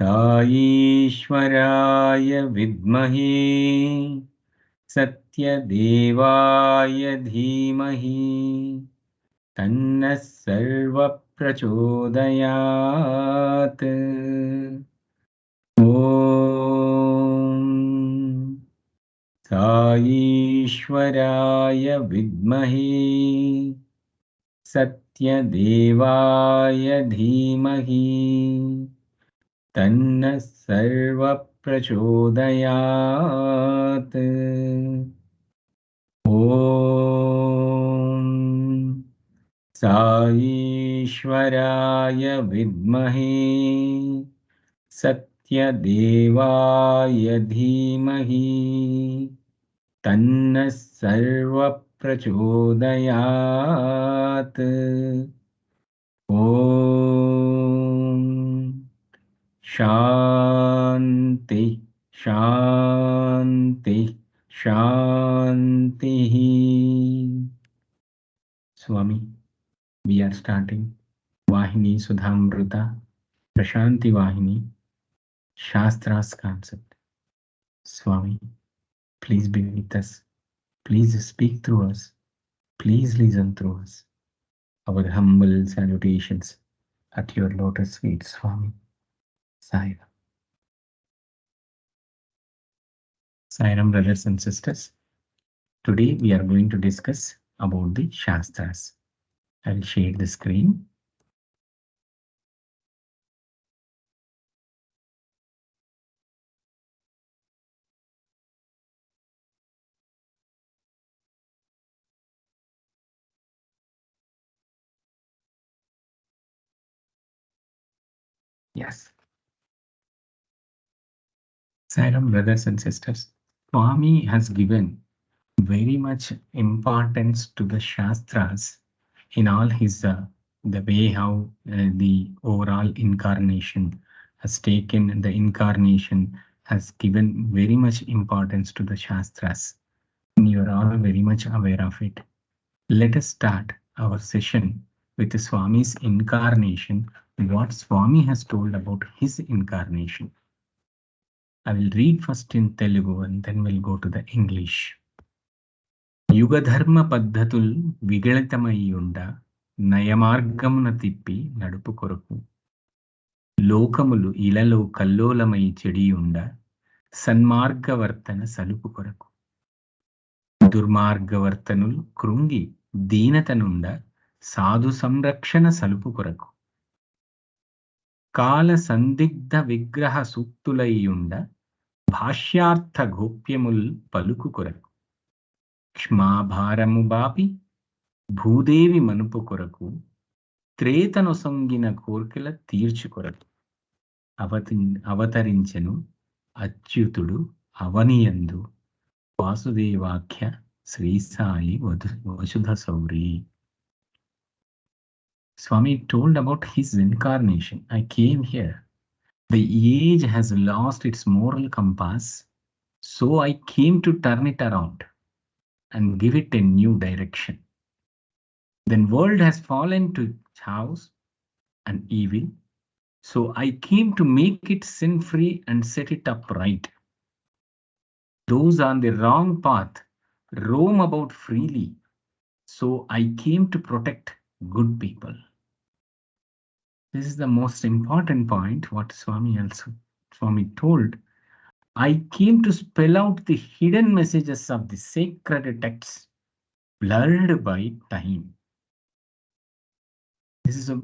साईश्वराय विद्महे सत्यदेवाय धीमहि तन्नः सर्वप्रचोदयात्। ॐ साईश्वराय विद्महे सत्यदेवाय धीमहि तन्नः सर्वप्रचोदयात्। ॐ साईश्वराय विद्महे सत्यदेवाय धीमहि तन्नः सर्वप्रचोदयात्। ॐ शान्ति शान्ति शान्तिः। Swami, we are starting Vahini Sudhamrita Prashanti Vahini Shastras concept. Swami, please be with us. Please speak through us. Please listen through us. Our humble salutations at your lotus feet, Swami. Sairam. Sairam, brothers and sisters. Today we are going to discuss about the Shastras. I will share the screen. Yes. Sairam, brothers and sisters. Swami has given very much importance to the Shastras in all his the way how the overall incarnation has taken. The incarnation has given very much importance to the Shastras. And you are all very much aware of it. Let us start our session with Swami's incarnation, what Swami has told about his incarnation. I will read first in Telugu and then we'll go to the English. యుగధర్మ పద్ధతుల్ విగళితమయ్యుండ నయమార్గమున తిప్పి నడుపు కొరకు లోకములు ఇలలో కల్లోలమై చెడియుండ సన్మార్గవర్తన సలుపు కొరకు దుర్మార్గవర్తనులు కృంగి దీనతనుండ సాధు సంరక్షణ సలుపు కొరకు కాల సందిగ్ధ విగ్రహ సూక్తులయ్యుండ భాష్యార్థ గోప్యముల్ పలుకు కొరకు క్షమాభారము బాపి భూదేవి మనుపు కొరకు త్రేతను సొంగిన కోర్కెల తీర్చు కొరకు అవతరించెను అచ్యుతుడు అవనియందు వాసుదేవాఖ్య శ్రీ సాయి వసుధ సౌరి. Swami told about his incarnation. I came here. The age has lost its moral compass, so I came to turn it around and give it a new direction. Then world has fallen to chaos and evil, so I came to make it sin-free and set it up right. Those on the wrong path roam about freely, so I came to protect good people. This is the most important point what Swami told. I came to spell out the hidden messages of the sacred texts blurred by time. This is a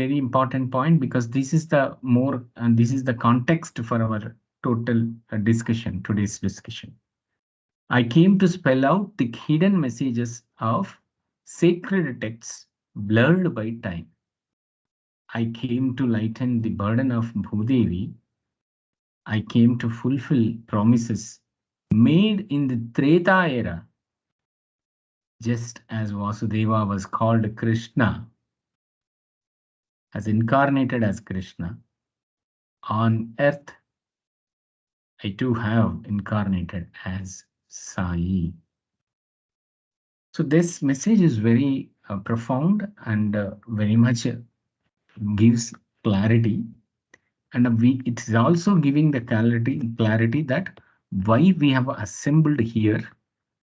very important point because this is the context for our total discussion, today's discussion. I came to spell out the hidden messages of sacred texts blurred by time. I came to lighten the burden of Bhudevi. I came to fulfill promises made in the Treta era. Just as Vasudeva was called Krishna, as incarnated as Krishna, on earth, I too have incarnated as Sai. So this message is very profound and very much gives clarity. And it is also giving the clarity that why we have assembled here,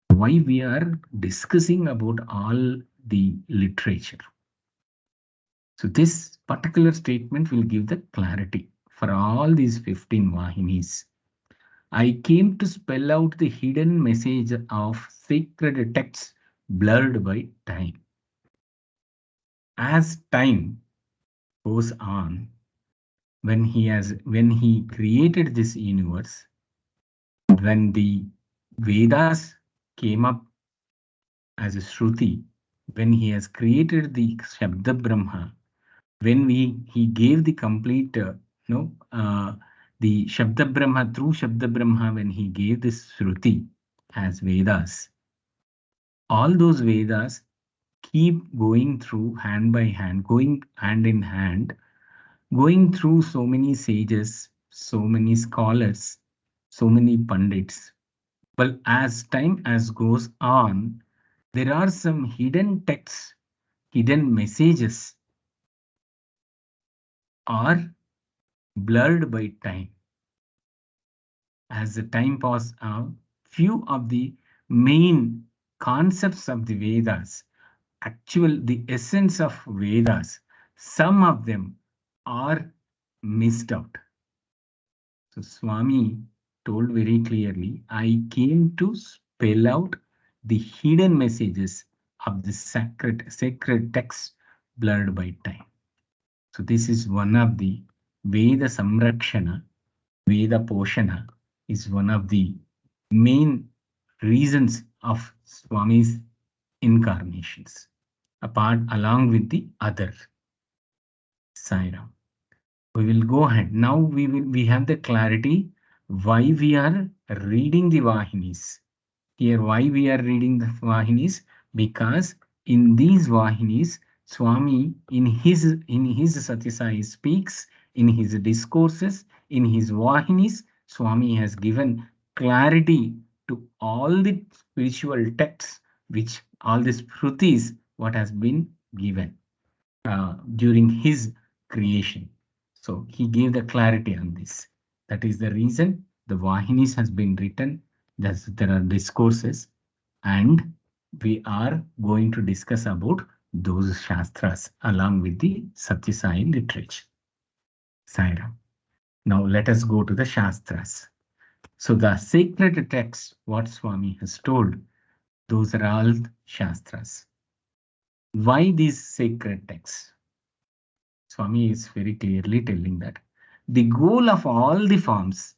why we are discussing about all the literature. So this particular statement will give the clarity for all these 15 Vahinis. I came to spell out the hidden message of sacred texts blurred by time. As time goes on, when he created this universe, when the Vedas came up as a Shruti, when he has created the Shabda Brahma, when he gave the complete no the Shabda Brahma, through Shabda Brahma, when he gave this Shruti as Vedas, all those Vedas keep going through hand by hand, going hand in hand, going through so many sages, so many scholars, so many pandits. But as time as goes on, there are some hidden texts, hidden messages are blurred by time. As the time passes on, few of the main concepts of the Vedas, the essence of Vedas, some of them are missed out. So Swami told very clearly, I came to spell out the hidden messages of the sacred texts blurred by time. So this is one of the Veda Samrakshana, Veda Poshana is one of the main reasons of Swami's incarnations, apart along with the other. Sairam. We will go ahead. Now we have the clarity why we are reading the Vahinis. Here, why we are reading the Vahinis? Because in these Vahinis, Swami in his Satyasai speaks, in his discourses, in his Vahinis, Swami has given clarity to all the spiritual texts, which all the Shrutis, what has been given during his creation. So he gave the clarity on this. That is the reason the Vahinis has been written. There are discourses, and we are going to discuss about those Shastras along with the Satyasai literature. Sairam. Now let us go to the Shastras. So the sacred texts, what Swami has told, those are all Shastras. Why these sacred texts? Swami is very clearly telling that the goal of all the forms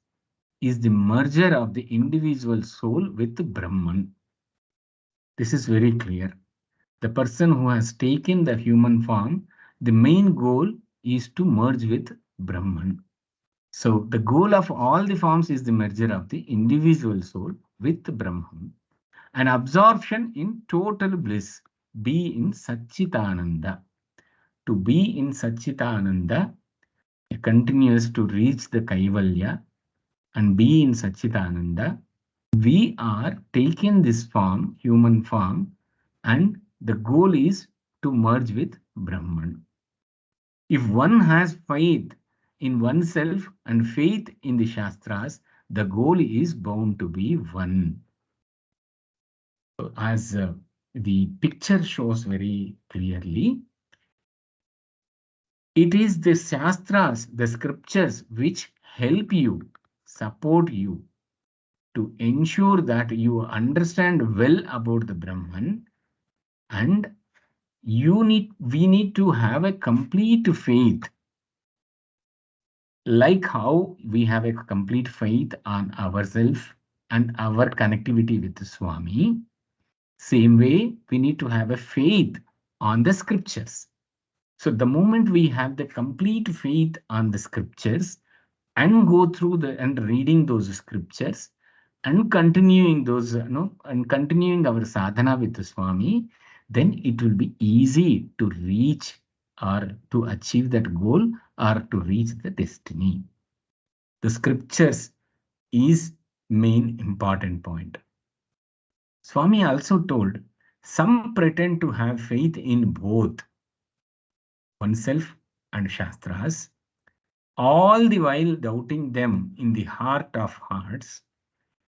is the merger of the individual soul with Brahman. This is very clear. The person who has taken the human form, the main goal is to merge with Brahman. So the goal of all the forms is the merger of the individual soul with Brahman. An absorption in total bliss, be in Satchitananda. To be in Satchitananda continues to reach the Kaivalya and be in Satchitananda, we are taking this form, human form, and the goal is to merge with Brahman. If one has faith in oneself and faith in the Shastras, the goal is bound to be one. As the picture shows very clearly, it is the Shastras, the scriptures, which help you, support you to ensure that you understand well about the Brahman, and we need to have a complete faith, like how we have a complete faith on ourselves and our connectivity with the Swami. Same way, we need to have a faith on the scriptures. So the moment we have the complete faith on the scriptures and go through and reading those scriptures and continuing those, and continuing our sadhana with the Swami, then it will be easy to reach or to achieve that goal or to reach the destiny. The scriptures is main important point. Swami also told, some pretend to have faith in both oneself and Shastras, all the while doubting them in the heart of hearts,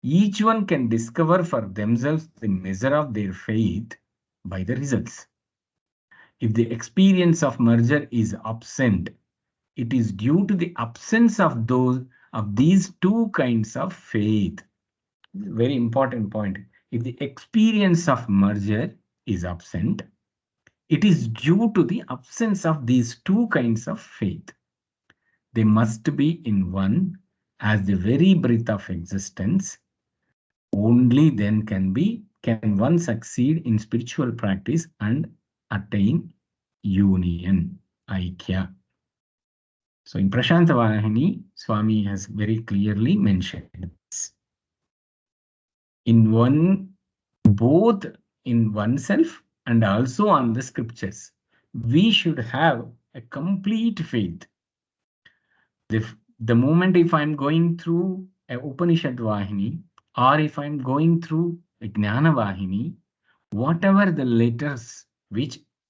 each one can discover for themselves the measure of their faith by the results. If the experience of merger is absent, it is due to the absence of these two kinds of faith. Very important point. If the experience of merger is absent, it is due to the absence of these two kinds of faith. They must be in one as the very breath of existence. Only then can one succeed in spiritual practice and attain union, aikya. So in Prashanta Vahini, Swami has very clearly mentioned this. In one, both in oneself and also on the scriptures, we should have a complete faith. The moment if I'm going through a Upanishad Vahini, or if I'm going through a Jnana Vahini, whatever the letters,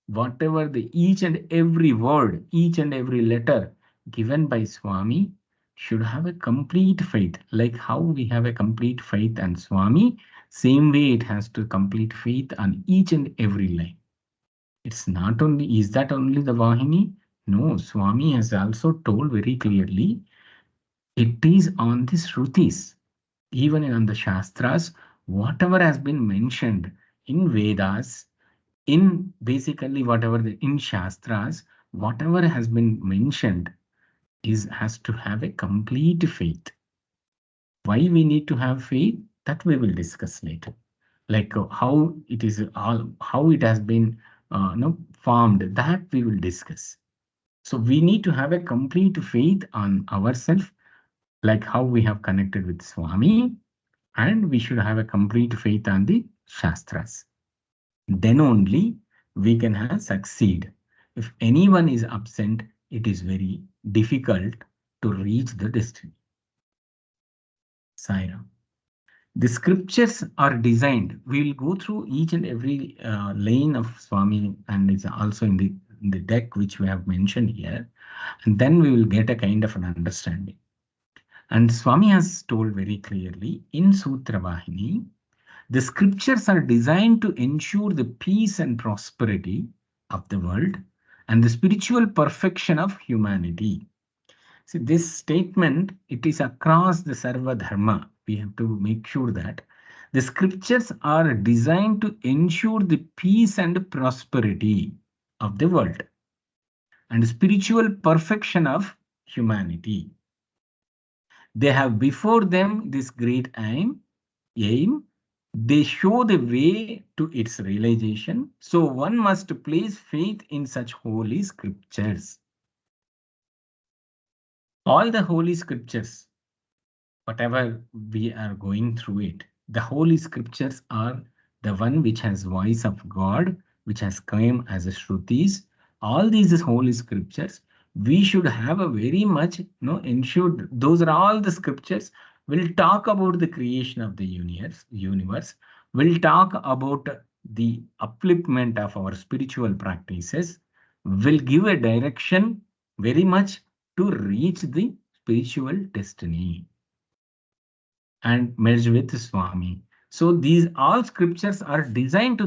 whatever the each and every word, each and every letter given by Swami should have a complete faith. Like how we have a complete faith on Swami, same way it has to complete faith on each and every line. It's not only, is that only the Vahini? No, Swami has also told very clearly, it is on the Shrutis, even on the Shastras, whatever has been mentioned in Vedas, in basically whatever in Shastras, whatever has been mentioned has to have a complete faith. Why we need to have faith, that we will discuss later. Like how it is how it has been formed, that we will discuss. So we need to have a complete faith on ourselves, like how we have connected with Swami, and we should have a complete faith on the Shastras. Then only we can have succeed. If anyone is absent, it is very difficult to reach the destiny. Saira. The scriptures are designed. We will go through each and every lane of Swami, and it's also in the deck which we have mentioned here. And then we will get a kind of an understanding. And Swami has told very clearly in Sutra Vahini, the scriptures are designed to ensure the peace and prosperity of the world and the spiritual perfection of humanity. See, this statement, it is across the Sarva Dharma. We have to make sure that the scriptures are designed to ensure the peace and prosperity of the world and spiritual perfection of humanity. They have before them this great aim. They show the way to its realization. So one must place faith in such holy scriptures. All the holy scriptures, whatever we are going through it, the holy scriptures are the one which has voice of God, which has come as a Shrutis. All these holy scriptures, we should have a very much ensured. Those are all the scriptures. Will talk about the creation of the universe. Will talk about the upliftment of our spiritual practices. Will give a direction very much to reach the spiritual destiny and merge with Swami. So these all scriptures are designed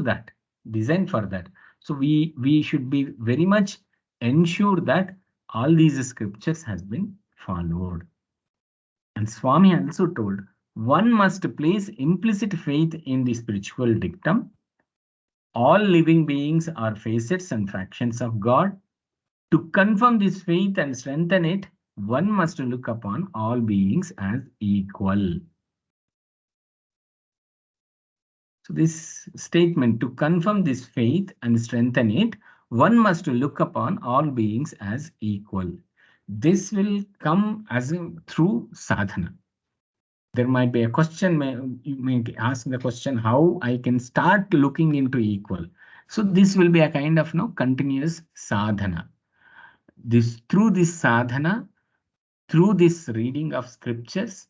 designed for that. So we should be very much ensure that all these scriptures has been followed. And Swami also told, one must place implicit faith in the spiritual dictum. All living beings are facets and fractions of God. To confirm this faith and strengthen it, one must look upon all beings as equal. So this statement, to confirm this faith and strengthen it, one must look upon all beings as equal. This will come as through sadhana. There might be a question, you may ask the question, how I can start looking into equal. So this will be a kind of continuous sadhana. Through this sadhana, through this reading of scriptures,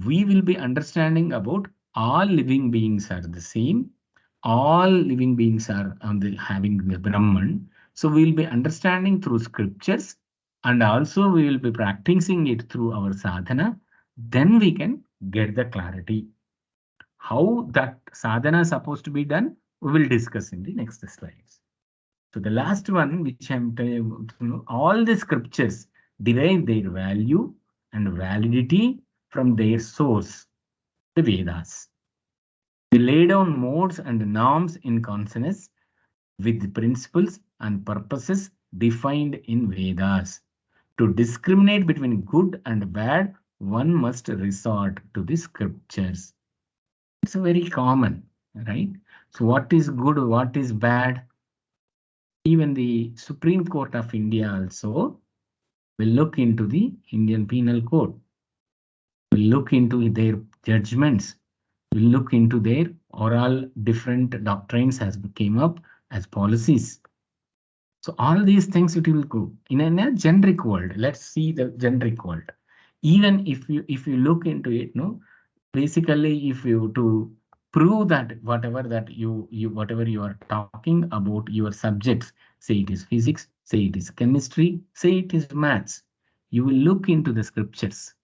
we will be understanding about all living beings are the same. All living beings are having the Brahman. So we will be understanding through scriptures. and also we will be practicing it through our sadhana, then we can get the clarity. How that sadhana is supposed to be done, we will discuss in the next slides. So the last one, which I'm telling you, all the scriptures derive their value and validity from their source, the Vedas. They lay down modes and norms in consonance with the principles and purposes defined in Vedas. To discriminate between good and bad, one must resort to the scriptures. It's very common, right? So, what is good, what is bad? Even the Supreme Court of India also will look into the Indian Penal Code, will look into their judgments, will look into their oral different doctrines as came up as policies. So all these things it will go in a generic world. Let's see the generic world. Even if you look into it, no, basically if you to prove that whatever that whatever you are talking about your subjects, say it is physics, say it is chemistry, say it is maths, you will look into the scriptures,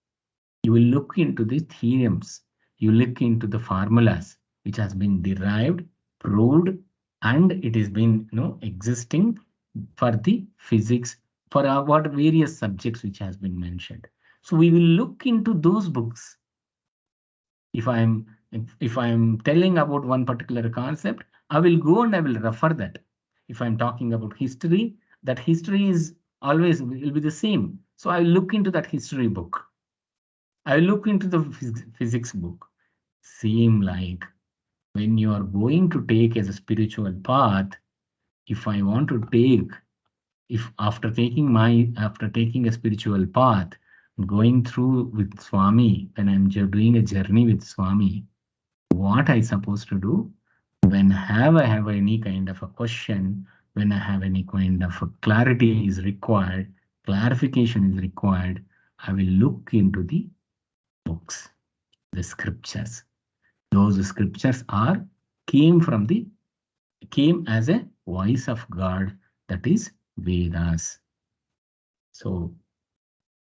you will look into the theorems, you look into the formulas which has been derived, proved, and it has been existing for the physics, for what various subjects which has been mentioned. So we will look into those books. If I'm telling about one particular concept, I will go and I will refer that. If I'm talking about history, that history is always will be the same. So I will look into that history book. I will look into the physics book. Same like when you are going to take as a spiritual path, if I want to take, if after taking a spiritual path, going through with Swami, when I'm doing a journey with Swami, what I supposed to do? When I have any kind of a question, when I have any kind of a clarity is required, clarification is required, I will look into the books, the scriptures. Those scriptures are came from the came as a voice of God, that is Vedas. So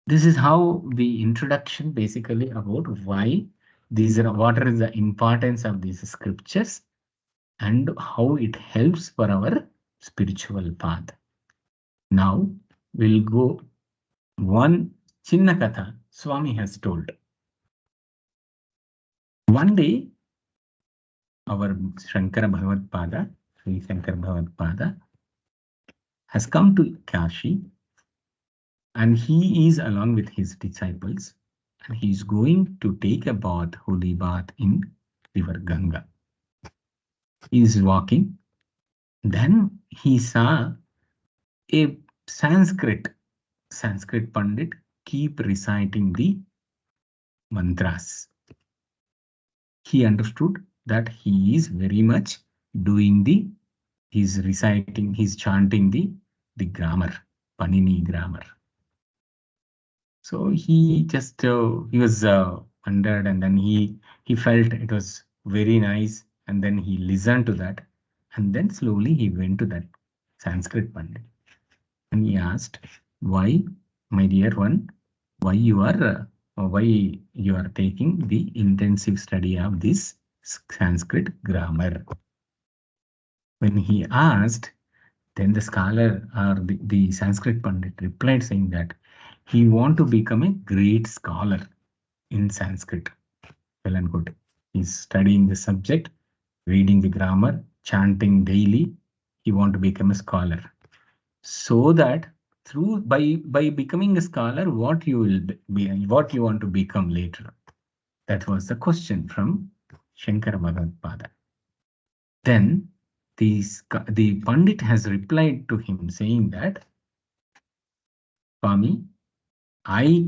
this is how the introduction basically about why these are, what is the importance of these scriptures and how it helps for our spiritual path. Now we'll go one Chinna Katha Swami has told. One day, our Shankara Bhagavad Pada, Sri Shankara Bhagavad Pada, has come to Kashi, and he is along with his disciples, and he is going to take a bath, holy bath in river Ganga. He is walking. Then he saw a Sanskrit Pandit keep reciting the mantras. He understood that he is very much doing he's reciting, he's chanting the grammar, Panini grammar. So he just he was wondered, and then he felt it was very nice, and then he listened to that, and then slowly he went to that Sanskrit Pandit, and he asked, "Why, my dear one, why you are taking the intensive study of this Sanskrit grammar?" When he asked, then the scholar or the Sanskrit Pandit replied saying that he want to become a great scholar in Sanskrit. Well and good. He's studying the subject, reading the grammar, chanting daily. He want to become a scholar. So that by becoming a scholar, what you will be, what you want to become later. That was the question from Shankara Bhagavad Pada. Then the Pandit has replied to him saying that, Swami, I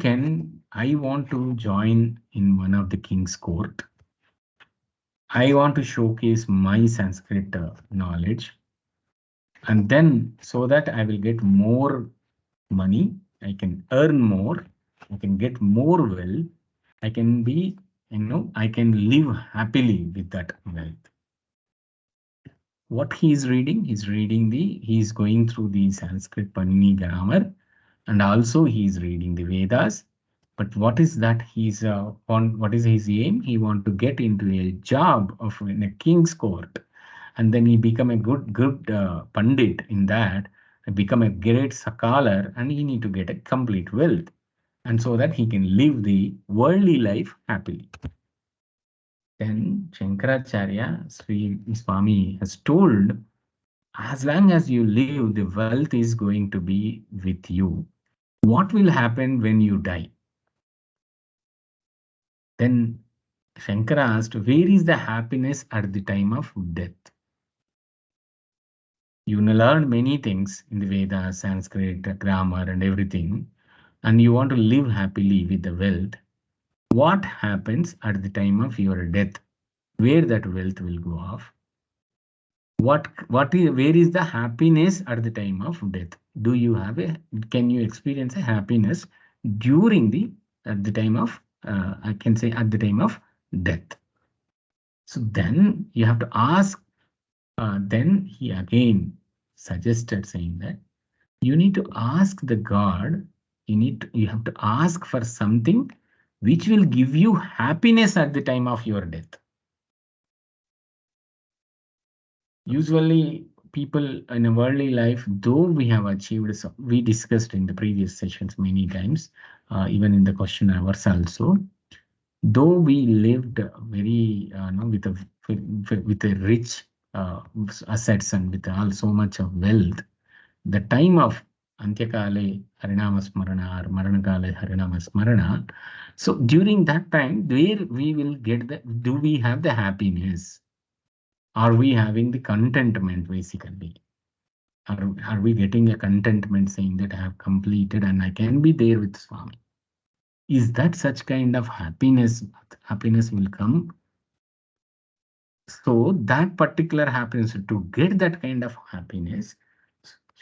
want to join in one of the king's court. I want to showcase my Sanskrit knowledge, and then so that I will get more money, I can earn more, I can get more wealth, I can be, I can live happily with that wealth. What he is reading? He's going through the Sanskrit Panini grammar, and also he is reading the Vedas. But what is that? What is his aim? He want to get into a job of in a king's court, and then he become a good pandit in that, become a great scholar, and he need to get a complete wealth, and so that he can live the worldly life happily. Then Shankaracharya, Sri Swami has told, as long as you live, the wealth is going to be with you. What will happen when you die? Then Shankara asked, where is the happiness at the time of death? You learn many things in the Vedas, Sanskrit, grammar, and everything, and you want to live happily with the wealth. What happens at the time of your death? Where that wealth will go off? Where is the happiness at the time of death? Can you experience a happiness during at the time of, I can say at the time of death? So then you have to ask, then he again suggested saying that you need to ask the God, you have to ask for something which will give you happiness at the time of your death. Usually people in a worldly life, though we have achieved, we discussed in the previous sessions many times, even in the question hours also, though we lived very with a rich assets and with all so much of wealth, the time of Antyakale Harinama Smarana or Maranakale Harinama Smarana, so during that time, where we will get do we have the happiness? Are we having the contentment basically? Are we getting a contentment saying that I have completed and I can be there with Swami? Is that such kind of happiness? Happiness will come. So that particular happiness, to get that kind of happiness,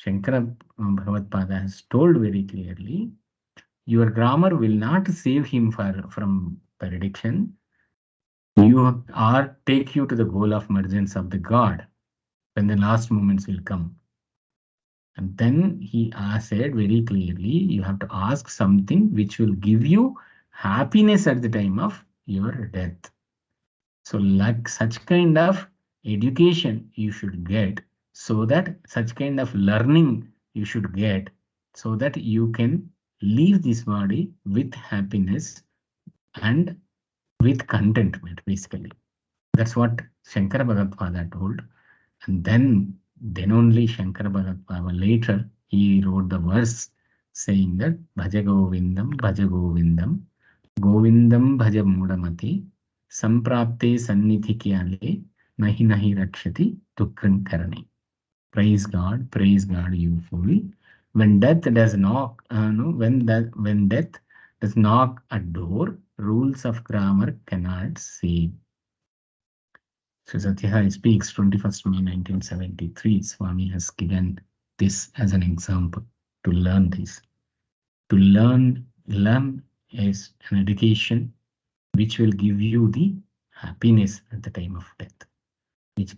Shankara Bhagavad has told very clearly, your grammar will not save him from prediction. You are take you to the goal of emergence of the God when the last moments will come. And then he said very clearly, you have to ask something which will give you happiness at the time of your death. So like such kind of education you should get, so that such kind of learning you should get, so that you can leave this body with happiness and with contentment, basically. That's what Shankara Bhagavad told. And then only Shankara Bhagavad later he wrote the verse saying that Bhaja Govindam, Bhaja Govindam, Govindam Bhaja Mudamati, Samprapte Sannidhi Kyale, Nahi Nahi Rakshati Dukkan Karani. Praise God, you fool. When death does knock, no, when death does knock at door, rules of grammar cannot save. So Satyahari speaks 21st May 1973. Swami has given this as an example to learn this. To learn is an education which will give you the happiness at the time of death, which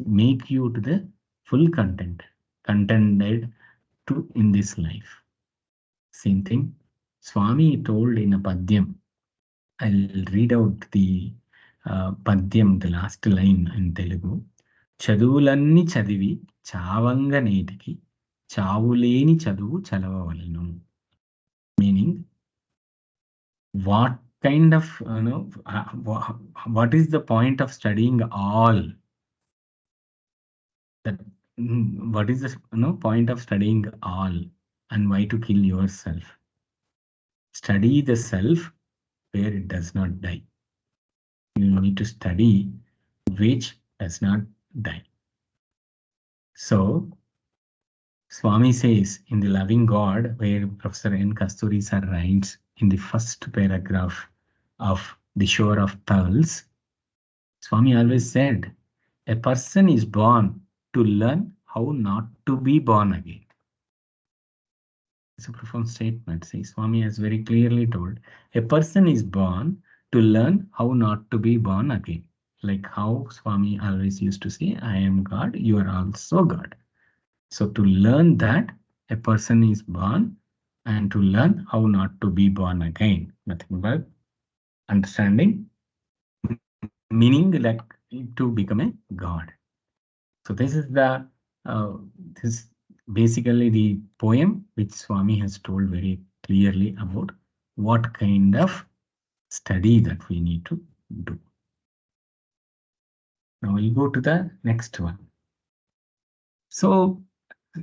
make you to the full contented to in this life. Same thing, Swami told in a padyam. I'll read out the padyam, the last line in Telugu. చదువులన్నీ చదివి చావంగ నేటికి చావులేని చదువు చదవవలెను. Meaning, what kind of, what is the point of studying all? That what is the point of studying all, and why to kill yourself? Study the self where it does not die. You need to study which does not die. So Swami says in The Loving God, where Professor N. Kasturi sir writes in the first paragraph of The Shore of Pearls, Swami always said, a person is born to learn how not to be born again. It's a profound statement. See, Swami has very clearly told, a person is born to learn how not to be born again. Like how Swami always used to say, I am God, you are also God. So to learn that, a person is born and to learn how not to be born again. Nothing but understanding, meaning like to become a god. So this is the this basically the poem which Swami has told very clearly about what kind of study that we need to do. Now we'll go to the next one. So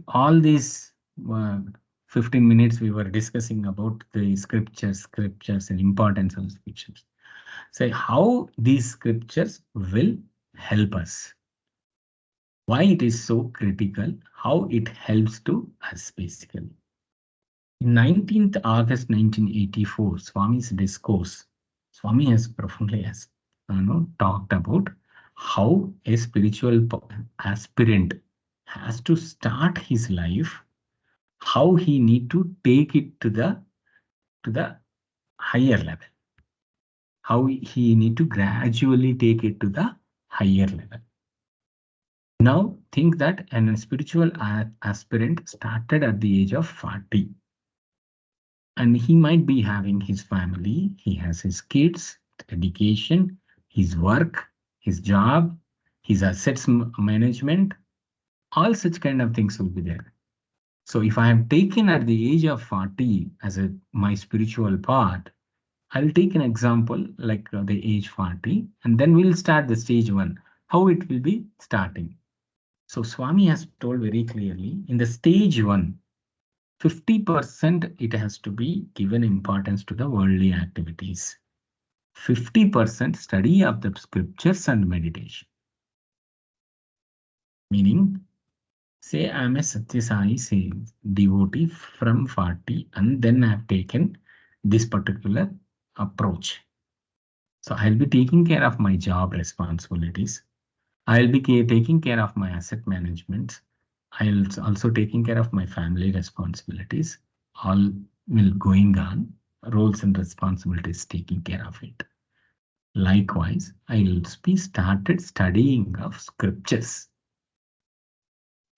all these uh, 15 minutes we were discussing about the scriptures and importance of scriptures. So how these scriptures will help us, why it is so critical, how it helps to us basically. In 19th August 1984, Swami's discourse, Swami has profoundly talked about how a spiritual aspirant has to start his life, how he need to take it to the higher level, how he need to gradually take it to the higher level. Now think that an spiritual aspirant started at the age of 40. And he might be having his family, he has his kids, education, his work, his job, his assets management, all such kind of things will be there. So if I have taken at the age of 40 as my spiritual path, I'll take an example like the age 40, and then we'll start the stage one, how it will be starting. So Swami has told very clearly in the stage one, 50% it has to be given importance to the worldly activities. 50% study of the scriptures and meditation. Meaning, say I'm a Satya Sai devotee from 40 and then I've taken this particular approach. So I'll be taking care of my job responsibilities. I'll be taking care of my asset management. I'll also taking care of my family responsibilities. All will going on, roles and responsibilities taking care of it. Likewise, I'll be started studying of scriptures.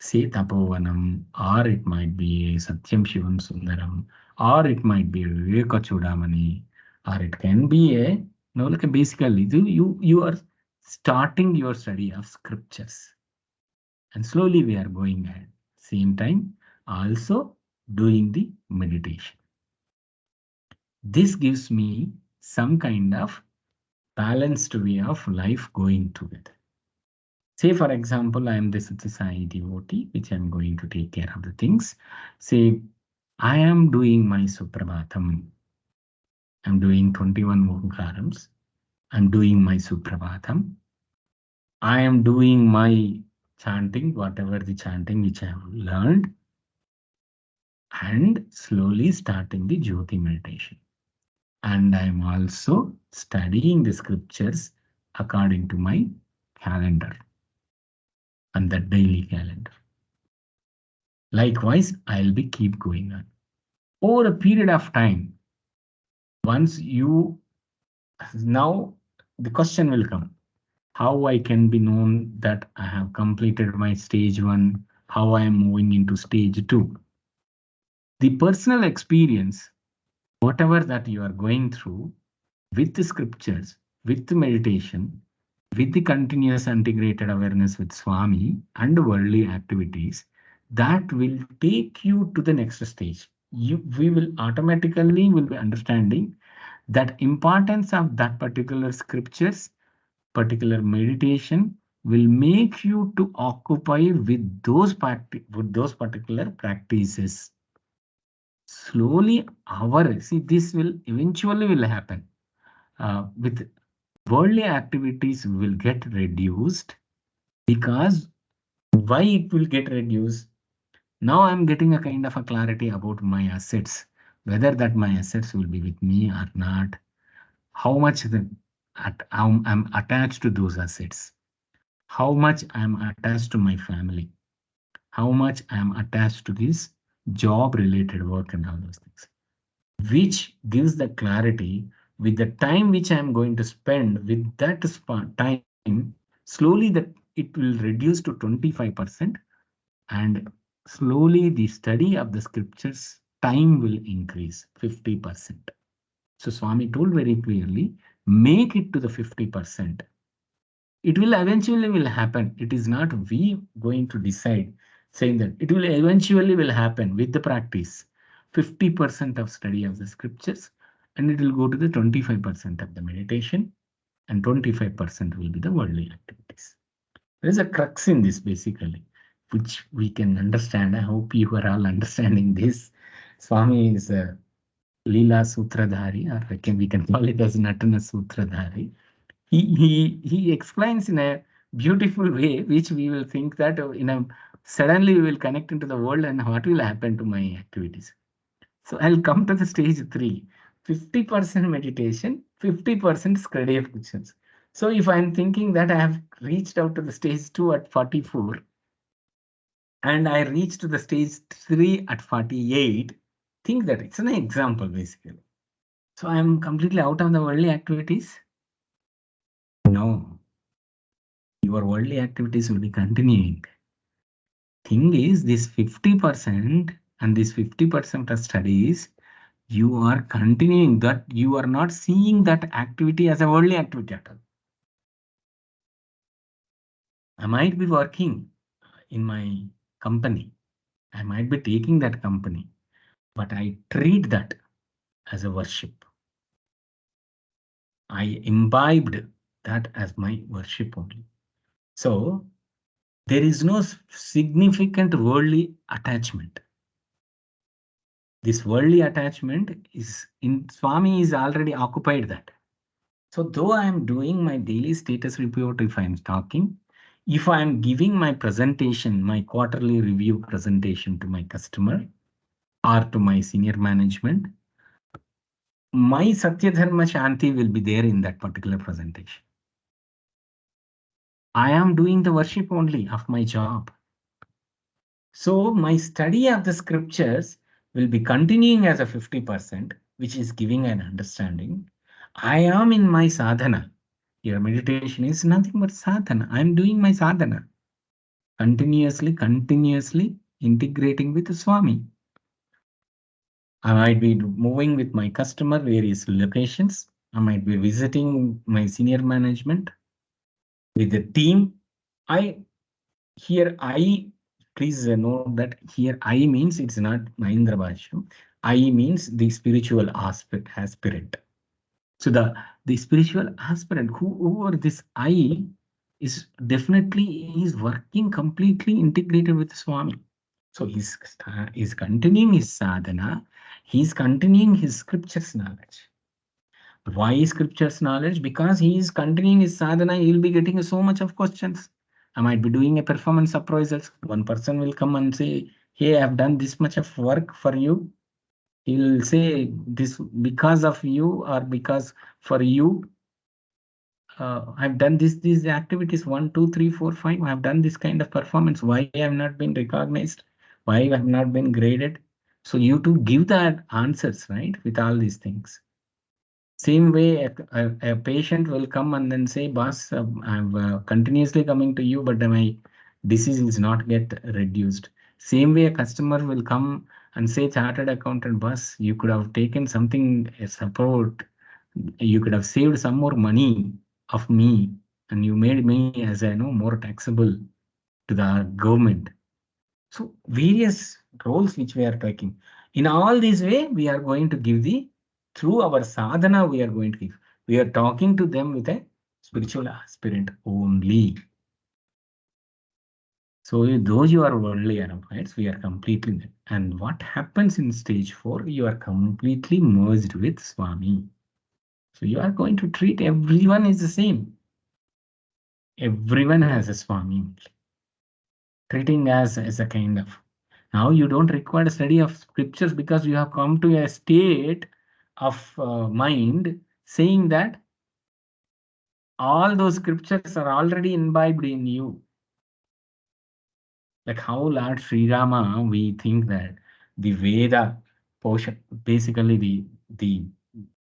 Say Tapovanam, or it might be Satyam Shivam Sundaram, or it might be Viveka Chudamani, or it can be a no, like basically you are starting your study of scriptures. And slowly we are going ahead. Same time, also doing the meditation. This gives me some kind of balanced way of life going together. Say, for example, I am the Satya Sai devotee, which I am going to take care of the things. Say, I am doing my Suprabhatam. I'm doing 21 Mohankarams. I'm doing my Suprabhatam. I am doing my chanting, whatever the chanting which I have learned, and slowly starting the Jyoti meditation. And I'm also studying the scriptures according to my calendar and the daily calendar. Likewise, I'll be keep going on. Over a period of time, once you, now the question will come, how I can be known that I have completed my stage one, how I am moving into stage two. The personal experience, whatever that you are going through with the scriptures, with the meditation, with the continuous integrated awareness with Swami and worldly activities, that will take you to the next stage. We will automatically will be understanding that importance of that particular scriptures, particular meditation will make you to occupy with those particular practices. Slowly, this will eventually will happen with worldly activities will get reduced because why it will get reduced? Now I'm getting a kind of a clarity about my assets, whether that my assets will be with me or not, how much I'm attached to those assets, how much I'm attached to my family, how much I'm attached to this job related work and all those things, which gives the clarity with the time which I'm going to spend with that time, slowly that it will reduce to 25%, and slowly the study of the scriptures time will increase 50%. So Swami told very clearly, make it to the 50%. It will eventually will happen. It is not we going to decide, saying that it will eventually will happen with the practice. 50% of study of the scriptures, and it will go to the 25% of the meditation, and 25% will be the worldly activities. There is a crux in this basically, which we can understand. I hope you are all understanding this. Swami is a Leela Sutradhari, or we can call it as Natana Sutradhari. He explains in a beautiful way, which we will think that in a suddenly we will connect into the world and what will happen to my activities. So I'll come to the stage 3. 50% meditation, 50% study of questions. So if I'm thinking that I have reached out to the stage 2 at 44 and I reached to the stage 3 at 48, think that it's an example basically. So I'm completely out of the worldly activities? No. Your worldly activities will be continuing. Thing is, this 50% and this 50% of studies, you are continuing that, you are not seeing that activity as a worldly activity at all. I might be working in my company. I might be taking that company, but I treat that as a worship. I imbibed that as my worship only. So there is no significant worldly attachment. This worldly attachment is in Swami is already occupied that. So though I am doing my daily status report, if I am talking, if I am giving my presentation, my quarterly review presentation to my customer or to my senior management, my Satya Dharma Shanti will be there in that particular presentation. I am doing the worship only of my job. So my study of the scriptures will be continuing as a 50%, which is giving an understanding. I am in my sadhana. Your meditation is nothing but sadhana. I am doing my sadhana. Continuously integrating with the Swami. I might be moving with my customer various locations. I might be visiting my senior management with the team. Please note that here I means it's not Mahindra Bhashya. I means the spiritual aspirant. So the spiritual aspirant, whoever this I is definitely is working completely integrated with Swami. So he's continuing his sadhana, he's continuing his scriptures knowledge. Why scriptures knowledge? Because he is continuing his sadhana, he will be getting so much of questions. I might be doing a performance appraisals. One person will come and say, hey, I have done this much of work for you. He'll say this because of you or because for you. I've done these activities 1, 2, 3, 4, 5. I've done this kind of performance. Why I have not been recognized? Why I have not been graded? So you to give the answers, right, with all these things. Same way, a patient will come and then say, boss, I'm continuously coming to you, but my disease is not get reduced. Same way, a customer will come and say, chartered accountant, boss, you could have taken something, a support, you could have saved some more money of me, and you made me as I know more taxable to the government. So various roles which we are taking. In all these way, we are going to give through our sadhana, we are going to give. We are talking to them with a spiritual aspirant only. So those you are worldly arrogants, we are completely. And what happens in stage 4, you are completely merged with Swami. So you are going to treat everyone is the same. Everyone has a Swami. Treating as a kind of. Now you don't require a study of scriptures because you have come to a state of mind saying that all those scriptures are already imbibed in you. Like how Lord Sri Rama, we think that the Veda portion, basically the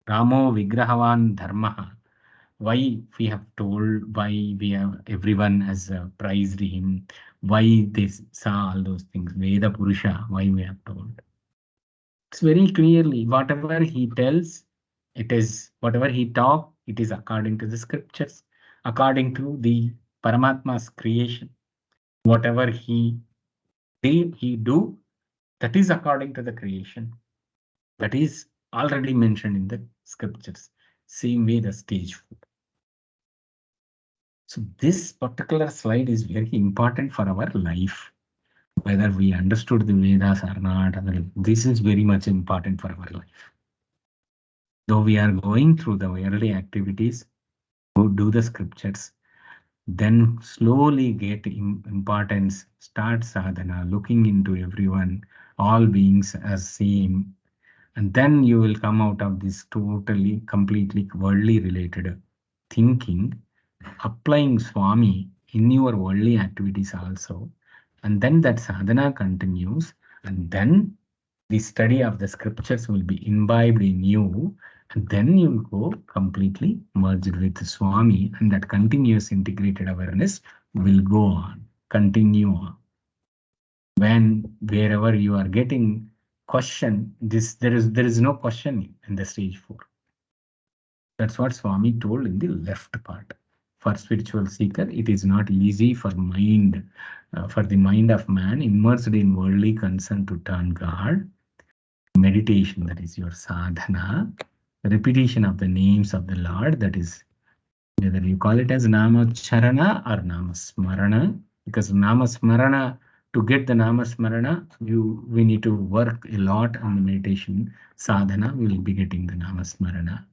Ramo Vigrahavan Dharma, why we have told, why we have everyone has praised him, why they saw all those things, Veda Purusha, why we have told. It's very clearly whatever he tells, it is whatever he talk, it is according to the scriptures, according to the Paramatma's creation. Whatever he do, that is according to the creation. That is already mentioned in the scriptures. Same way the stage food. So this particular slide is very important for our life. Whether we understood the Vedas or not, this is very much important for our life. Though we are going through the worldly activities, do the scriptures, then slowly get importance, start sadhana, looking into everyone, all beings as same, and then you will come out of this totally, completely worldly related thinking, applying Swami in your worldly activities also, and then that sadhana continues, and then the study of the scriptures will be imbibed in you, and then you will go completely merged with Swami, and that continuous integrated awareness will go on, continue on. When wherever you are getting question, there is no question in the stage 4. That's what Swami told in the left part. For spiritual seeker, it is not easy for the mind of man immersed in worldly concern to turn God. Meditation, that is your sadhana, repetition of the names of the Lord, that is whether you call it as Namacharana or Namasmarana, because Namasmarana, to get the Namasmarana, we need to work a lot on the meditation sadhana, we will be getting the Namasmarana.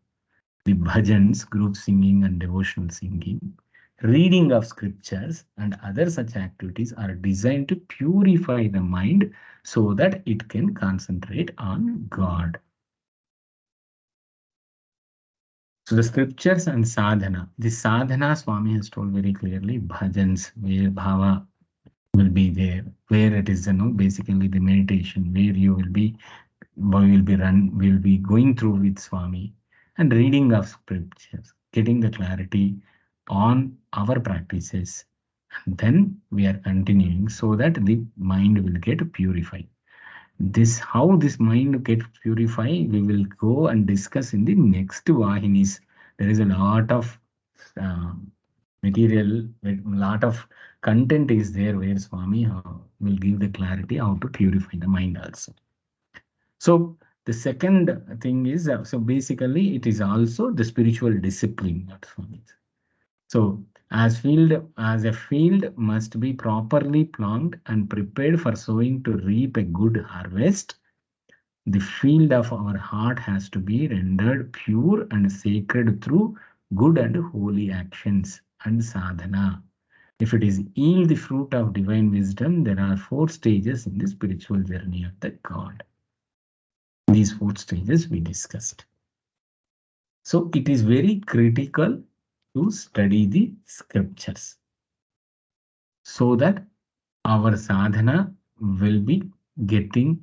The bhajans, group singing and devotional singing, reading of scriptures and other such activities are designed to purify the mind so that it can concentrate on God. So the scriptures and sadhana. The sadhana, Swami has told very clearly, bhajans, where bhava will be there, where it is, basically the meditation, where you will be, will be going through with Swami, and reading of scriptures, getting the clarity on our practices. And then we are continuing so that the mind will get purified. How this mind gets purified, we will go and discuss in the next Vahinis. There is a lot of uh, material, a lot of content is there where Swami will give the clarity how to purify the mind also. So the second thing is, so basically it is also the spiritual discipline that Swami said. So as a field must be properly planted and prepared for sowing to reap a good harvest, the field of our heart has to be rendered pure and sacred through good and holy actions and sadhana. If it is yield the fruit of divine wisdom, there are 4 stages in the spiritual journey of the God. These 4 stages we discussed. So it is very critical to study the scriptures so that our sadhana will be getting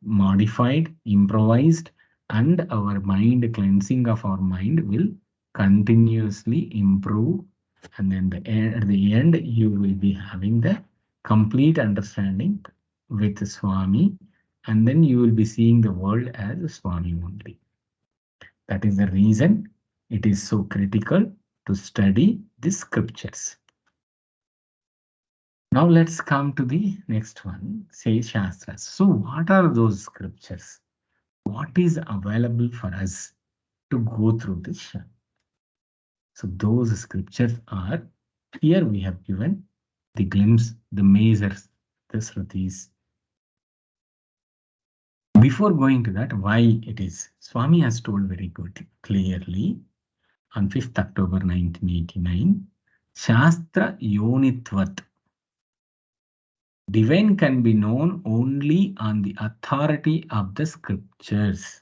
modified, improvised, and our mind, cleansing of our mind will continuously improve. And then at the end, you will be having the complete understanding with Swami, and then you will be seeing the world as Swami only. That is the reason it is so critical to study the scriptures. Now let's come to the next one, say Shastras. So what are those scriptures? What is available for us to go through this? So those scriptures are, here we have given the glimpse, the measures, the Srutis. Before going to that, why it is, Swami has told very good, clearly on 5th October 1989, Shastra Yonitvat. Divine can be known only on the authority of the scriptures.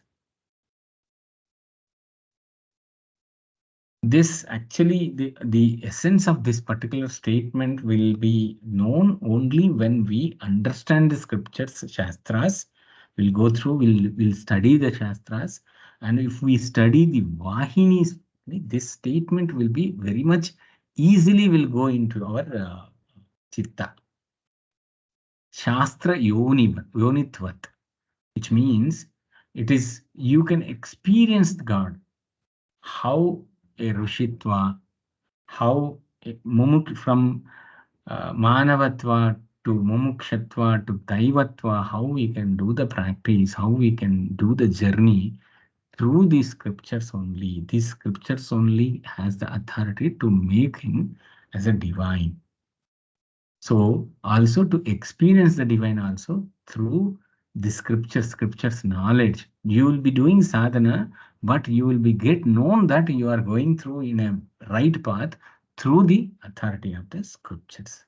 This actually, the essence of this particular statement will be known only when we understand the scriptures, Shastras. We'll go through, we'll study the Shastras. And if we study the Vahinis, this statement will be very much easily will go into our Chitta. Shastra Yonitvat. which means it is you can experience God. How a Rishitva, how a from Manavatva to Mumukshatva to Daivatva, how we can do the practice, how we can do the journey through these scriptures only. These scriptures only has the authority to make him as a divine. So also to experience the divine also through the scriptures knowledge. You will be doing sadhana, but you will be get known that you are going through in a right path through the authority of the scriptures.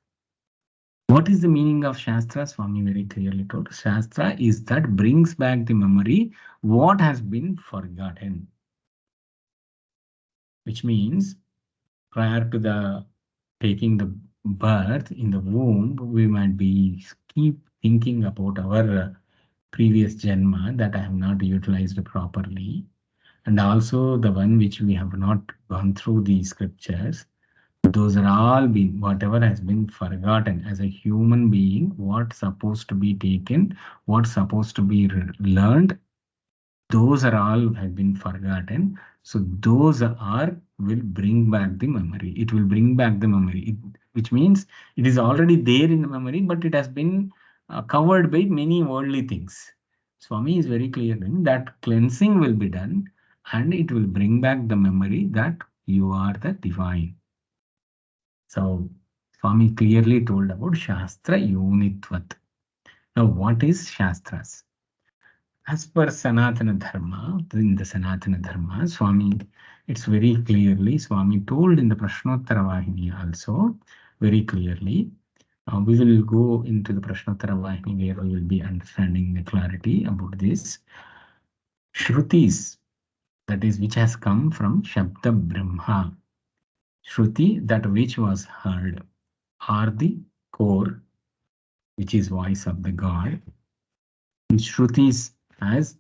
What is the meaning of Shastra? Swami very clearly told. Shastra is that brings back the memory what has been forgotten. Which means prior to the taking the birth in the womb, we might be keep thinking about our previous janma that I have not utilized properly, and also the one which we have not gone through the scriptures. Those are all been whatever has been forgotten as a human being, what's supposed to be taken, what's supposed to be learned, those are all have been forgotten. So those are will bring back the memory. It will bring back the memory, which means it is already there in the memory, but it has been covered by many worldly things. Swami is very clear in that cleansing will be done and it will bring back the memory that you are the divine. So Swami clearly told about Shastra Unitvat. Now, what is Shastras? As per Sanatana Dharma, in the Sanatana Dharma, Swami, it's very clearly, Swami told in the Prashnottara Vahini also, very clearly. We will go into the Prashnottara Vahini where we will be understanding the clarity about this. Shrutis, that is, which has come from Shabda Brahma. Shruti, that which was heard, are the core, which is voice of the God. Shrutis has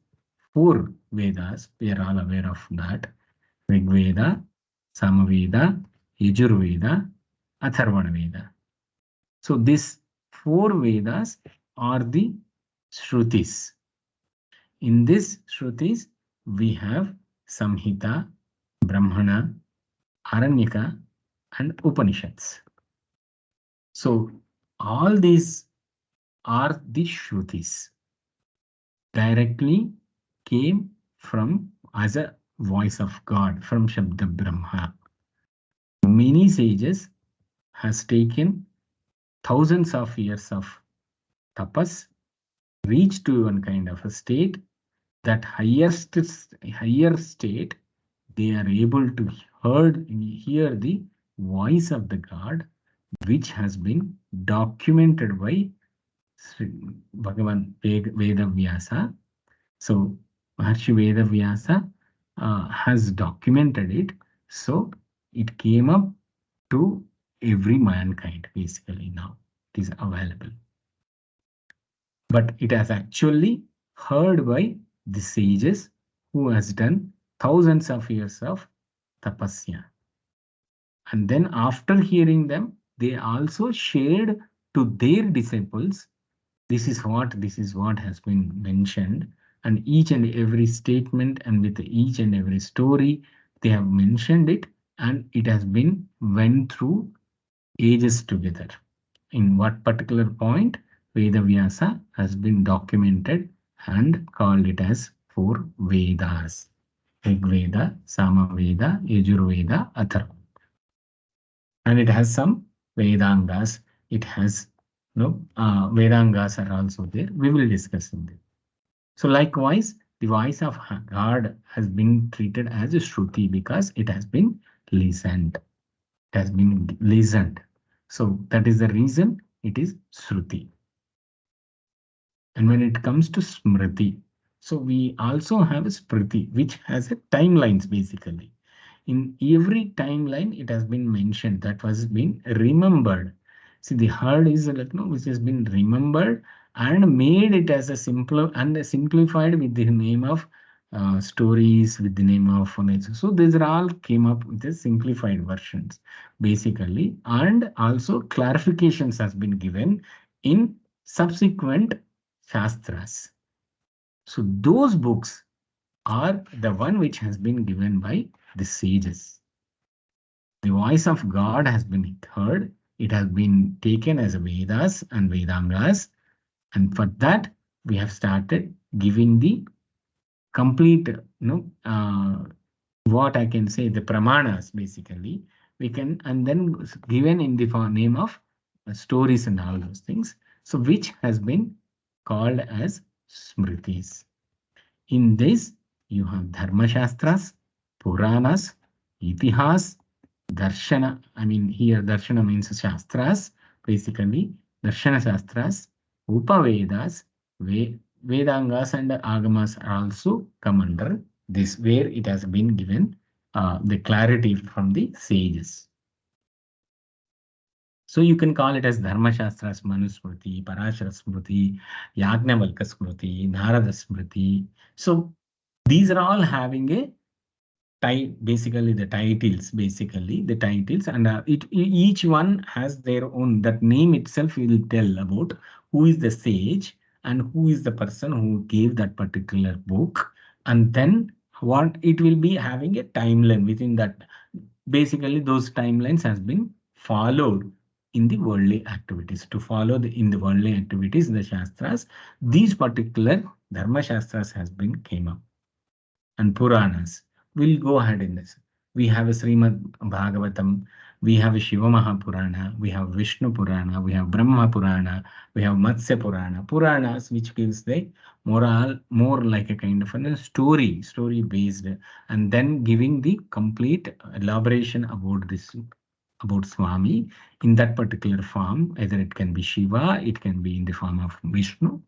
4 Vedas. We are all aware of that. Rig Veda, Samaveda, Yajurveda, Atharvana Veda. So these 4 Vedas are the Shrutis. In these Shrutis, we have Samhita, Brahmana, Aranyaka, and Upanishads. So all these are the Shrutis. Directly came from as a voice of God from Shabda Brahma. Many sages has taken thousands of years of tapas, reached to one kind of a state, that higher state, they are able to hear the voice of the God, which has been documented by Bhagavan Veda Vyasa. So Maharshi Veda Vyasa has documented it. So it came up to every mankind basically now. It is available. But it has actually heard by the sages who has done thousands of years of tapasya. And then after hearing them, they also shared to their disciples, this is what has been mentioned, and each and every statement and with each and every story they have mentioned it, and it has been went through ages together. In what particular point Veda Vyasa has been documented and called it as 4 Vedas: Rig Veda, Samaveda, Yajurveda, Atharvaveda. And it has some Vedangas. It has Vedangas are also there. We will discuss in this. So likewise, the voice of God has been treated as a Shruti because it has been listened. It has been listened. So that is the reason it is Shruti. And when it comes to Smriti, so we also have a Smriti, which has a timelines basically. In every timeline, it has been mentioned that was been remembered. See, the heart is which has been remembered and made it as a simpler and simplified with the name of stories, with the name of nature. So these are all came up with the simplified versions basically, and also clarifications has been given in subsequent Shastras. So those books are the one which has been given by the sages. The voice of God has been heard. It has been taken as a Vedas and Vedangas. And for that, we have started giving the complete, what I can say, the pramanas basically. We can, and then given in the name of stories and all those things. So, which has been called as Smritis. In this, you have Dharma Shastras, Puranas, Itihas, Darshana. I mean, here Darshana means Shastras, basically. Darshana Shastras, Upavedas, Vedangas, and Agamas are also come under this, where it has been given the clarity from the sages. So you can call it as Dharma Shastras, Manusmriti, Parashara Smriti, Yagnavalka Smriti, Narada Smriti. So these are all having a basically the titles, and each one has their own. That name itself will tell about who is the sage and who is the person who gave that particular book, and then what it will be having a timeline within that. Basically, those timelines has been followed in the worldly activities. To follow in the worldly activities, the Shastras, these particular Dharma Shastras has been came up, and Puranas. We'll go ahead in this. We have a Srimad Bhagavatam, we have a Shiva Mahapurana, we have Vishnu Purana, we have Brahma Purana, we have Matsya Purana. Puranas, which gives the moral, more like a kind of a story based, and then giving the complete elaboration about this, about Swami in that particular form. Either it can be Shiva, it can be in the form of Vishnu,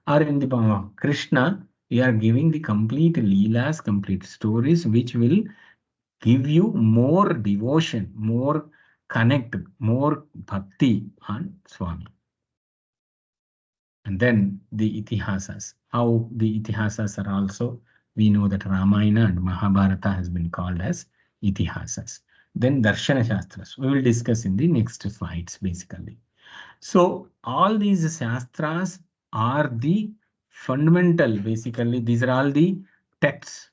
or in the form of Krishna. We are giving the complete leelas, complete stories, which will give you more devotion, more connect, more bhakti on Swami. And then the itihasas. How the itihasas are also, we know that Ramayana and Mahabharata has been called as itihasas. Then Darshana Shastras. We will discuss in the next slides, basically. So all these Shastras are the fundamental, basically, these are all the texts.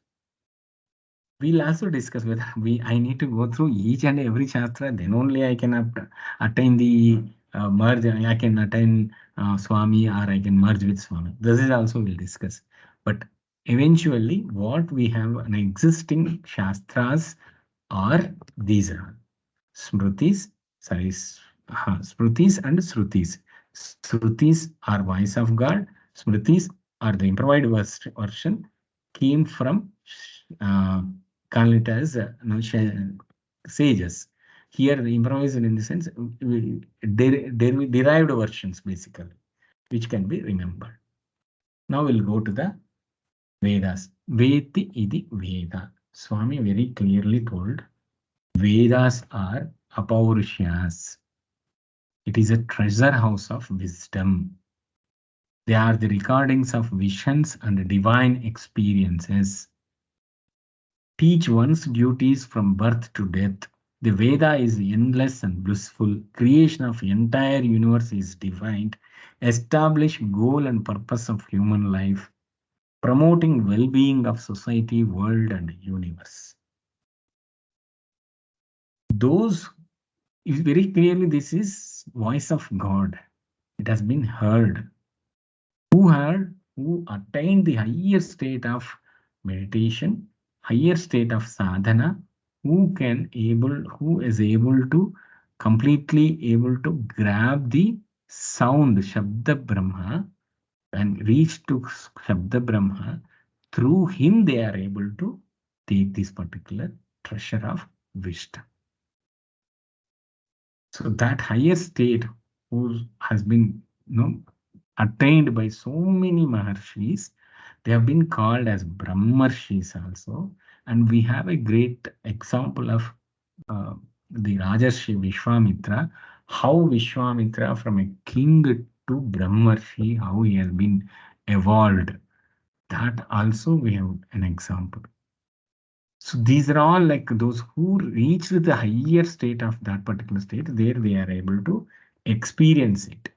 We'll also discuss whether I need to go through each and every Shastra, then only I can attain the merge, I can attain Swami, or I can merge with Swami. This is also we'll discuss. But eventually, what we have an existing Shastras are these are Smritis, Smritis and Srutis. Srutis are voice of God. Smritis are the improvised version, came from uh, call it as sages. Here, the improvised in the sense derived versions, basically, which can be remembered. Now we'll go to the Vedas. Veti idi Veda. Swami very clearly told Vedas are apaurishyas. It is a treasure house of wisdom. They are the recordings of visions and divine experiences. Teach one's duties from birth to death. The Veda is endless and blissful. Creation of entire universe is defined. Establish goal and purpose of human life. Promoting well-being of society, world, and universe. Those is very clearly, this is voice of God. It has been heard. Who attained the higher state of meditation, higher state of sadhana, who is able to completely able to grab the sound, Shabda Brahma, and reach to Shabda Brahma. Through him, they are able to take this particular treasure of wisdom. So that higher state who has been, attained by so many Maharshis, they have been called as Brahmarshis also. And we have a great example of the Rajarshi Vishwamitra, how Vishwamitra from a king to Brahmarshi, how he has been evolved. That also we have an example. So these are all like those who reach the higher state of that particular state, there they are able to experience it.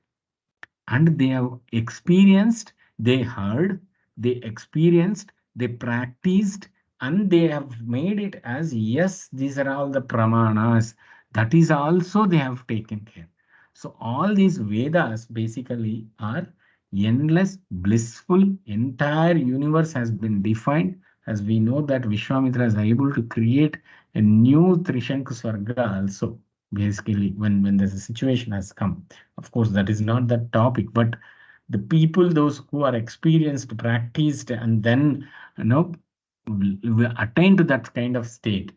And they have experienced, they heard, they experienced, they practiced, and they have made it as yes, these are all the pramanas. That is also they have taken care. So all these Vedas basically are endless, blissful, entire universe has been defined. As we know that Vishwamitra is able to create a new Trishanku Swarga also. Basically, when there's a situation has come. Of course, that is not the topic, but the people, those who are experienced, practiced, and then will attain to that kind of state,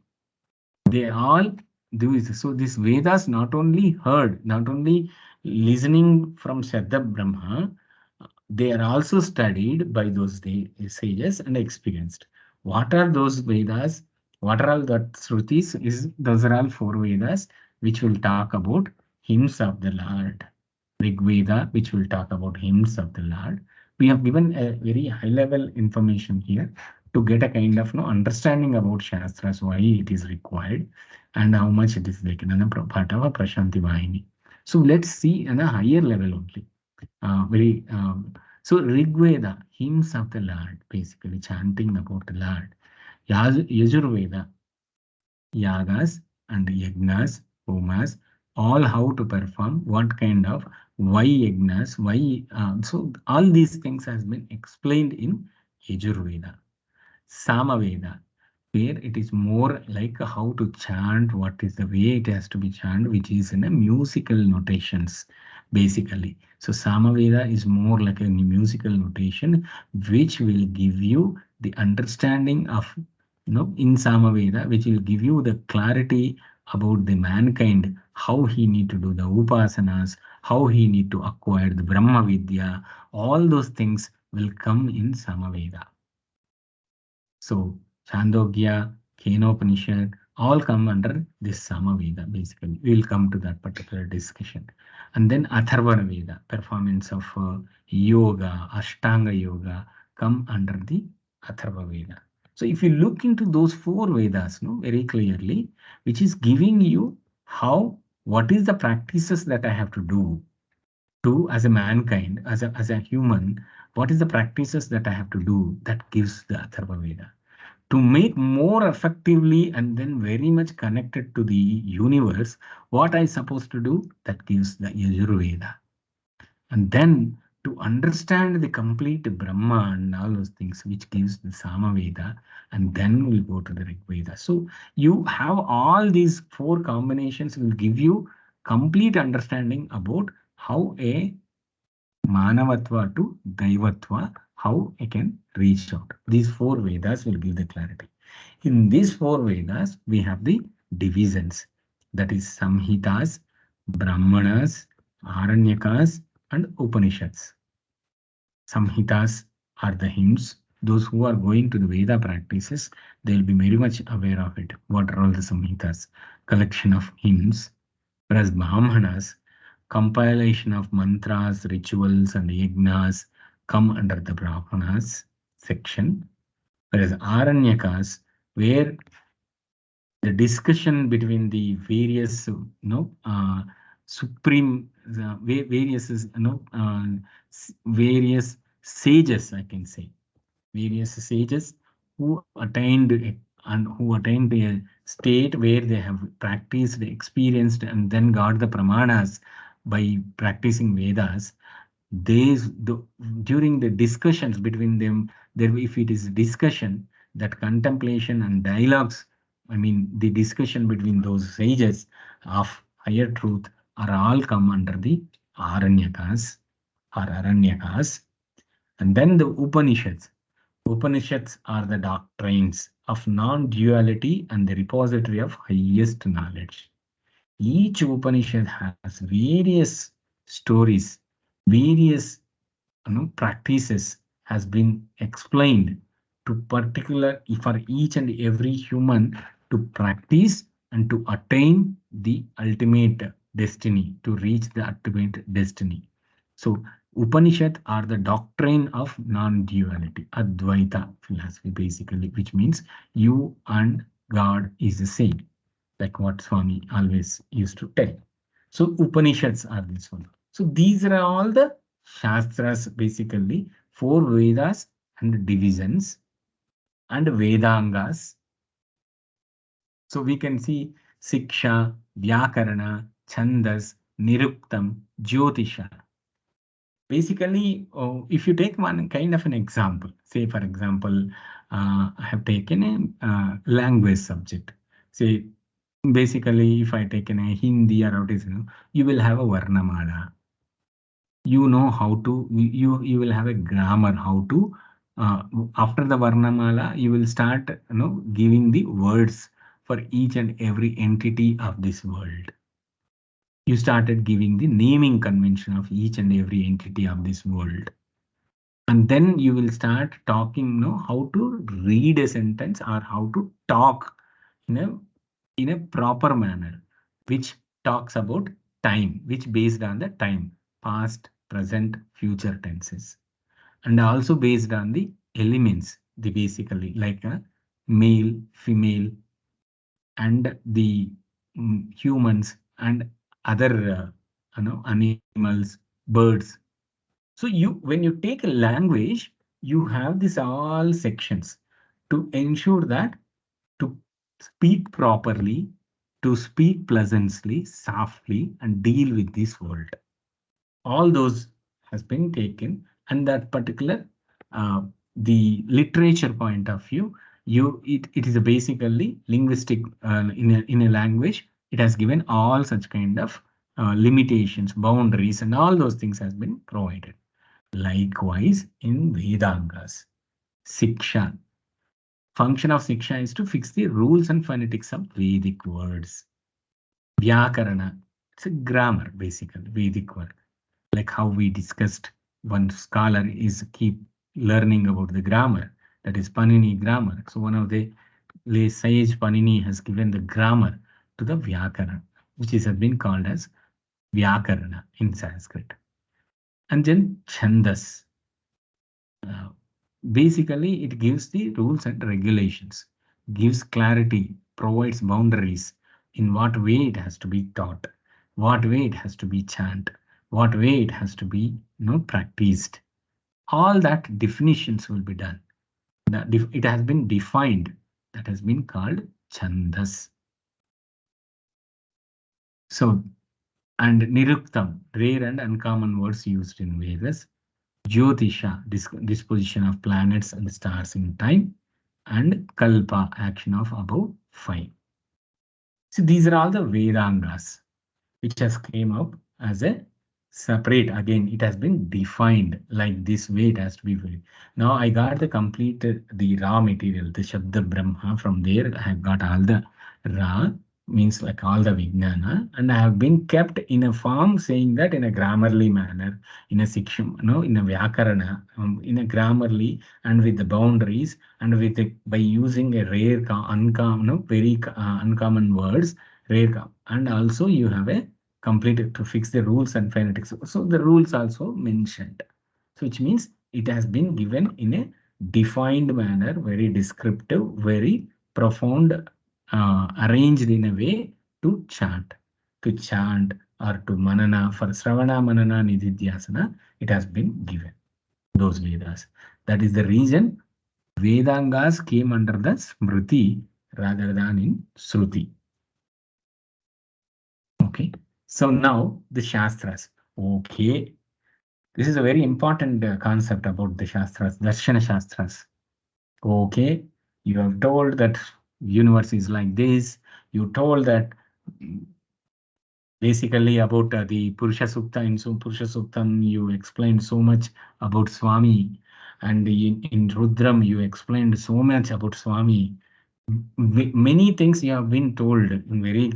they all do it. So this Vedas not only heard, not only listening from Shraddha Brahma, they are also studied by those sages and experienced. What are those Vedas? What are all that Shrutis? Those are all four Vedas which will talk about hymns of the Lord. Rig Veda, which will talk about hymns of the Lord. We have given a very high level information here to get a kind of understanding about Shastras, why it is required, and how much it is like another part of a Prashanti Vahini. So let's see on a higher level only. Very so Rig Veda, hymns of the Lord, basically chanting about the Lord. Yajurveda, yagas and yagnas, homas, all how to perform, what kind of, why yagnas, why. So all these things has been explained in Yajurveda. Samaveda, where it is more like how to chant, what is the way it has to be chanted, which is in a musical notations, basically. So Samaveda is more like a musical notation, which will give you the understanding of, in Samaveda, which will give you the clarity about the mankind, how he need to do the upasanas, how he need to acquire the Brahma Vidya, all those things will come in Samaveda. So Chandogya, Kenopanishad, all come under this Samaveda, basically. We will come to that particular discussion. And then Atharvana Veda, performance of yoga, Ashtanga yoga, come under the Atharva Veda. So if you look into those four Vedas, very clearly, which is giving you what is the practices that I have to do to as a mankind, as a human, what is the practices that I have to do, that gives the Atharva Veda to make more effectively and then very much connected to the universe. What I supposed to do, that gives the Yajurveda. And then to understand the complete Brahma and all those things, which gives the Samaveda, and then we'll go to the Rig Veda. So you have all these four combinations will give you complete understanding about how a Manavatva to Daivatva, how I can reach out. These four Vedas will give the clarity. In these four Vedas, we have the divisions, that is Samhitas, Brahmanas, Aranyakas, and Upanishads. Samhitas are the hymns. Those who are going to the Veda practices, they will be very much aware of it. What are all the Samhitas? Collection of hymns. Whereas Brahmanas, compilation of mantras, rituals, and yagnas come under the Brahmanas section. Whereas Aranyakas, where the discussion between the various, supreme, various, various sages, I can say, various sages who attained a state where they have practiced, experienced, and then got the pramanas by practicing Vedas. During the discussions between them, there, if it is discussion, that contemplation and dialogues, I mean, the discussion between those sages of higher truth are all come under the Aranyakas or Aranyakas. And then the Upanishads. Upanishads are the doctrines of non-duality and the repository of highest knowledge. Each Upanishad has various stories, various practices has been explained to particular for each and every human to practice and to attain the ultimate destiny, to reach the ultimate destiny. So Upanishad are the doctrine of non-duality, Advaita philosophy basically, which means you and God is the same, like what Swami always used to tell. So Upanishads are this one. So these are all the Shastras basically. Four Vedas and divisions and Vedangas. So we can see Siksha, Vyakarana, Chandas, Niruktam, Jyotisha. Basically, if you take one kind of an example, say for example, I have taken a language subject. Say, basically, if I taken a Hindi or what is, you will have a Varnamala. You know how to, you will have a grammar, how to, after the Varnamala, you will start, giving the words for each and every entity of this world. You started giving the naming convention of each and every entity of this world. And then you will start talking, how to read a sentence or how to talk in a proper manner, which talks about time, which based on the time, past, present, future tenses, and also based on the elements, the basically like a male, female, and the humans and other animals, birds. So when you take a language, you have these all sections to ensure that to speak properly, to speak pleasantly, softly, and deal with this world. All those has been taken, and that particular uh, the literature point of view, it is a basically linguistic in a language. It has given all such kind of limitations, boundaries, and all those things has been provided. Likewise, in Vedangas, Siksha. Function of Siksha is to fix the rules and phonetics of Vedic words. Vyakarana, it's a grammar, basically, Vedic word. Like how we discussed, one scholar is keep learning about the grammar, that is Panini grammar. So one of the sage Panini has given the grammar to the Vyakarana, which has been called as Vyakarana in Sanskrit. And then Chandas. Uh, Basically, it gives the rules and regulations, gives clarity, provides boundaries in what way it has to be taught, what way it has to be chanted, what way it has to be practiced. All that definitions will be done. It has been defined. That has been called Chandas. So, and Niruktam, rare and uncommon words used in Vedas. Jyotisha, disposition of planets and stars in time, and Kalpa, action of above 5. So these are all the Vedangas, which has came up as a separate. Again, it has been defined like this way. It has to be very. Now I got the complete the raw material, the Shabda Brahma. From there, I have got all the raw, means like all the Vijnana, and I have been kept in a form saying that in a grammarly manner, in a section, in a Vyakarana, in a grammarly, and with the boundaries, and with by using a rare, uncommon, very uncommon words, rare, and also you have a completed to fix the rules and phonetics. So the rules also mentioned. So which means it has been given in a defined manner, very descriptive, very profound, arranged in a way to chant or to manana. For Sravana, Manana, Nididhyasana, it has been given, those Vedas. That is the reason Vedangas came under the Smriti rather than in Sruti. Okay. So now the Shastras. Okay. This is a very important concept about the Shastras, Darshana Shastras. Okay. You have told that universe is like this. You told that basically about the Purusha Sukta. In so Purusha Suktam, you explained so much about Swami. And in Rudram, you explained so much about Swami. Many things you have been told in very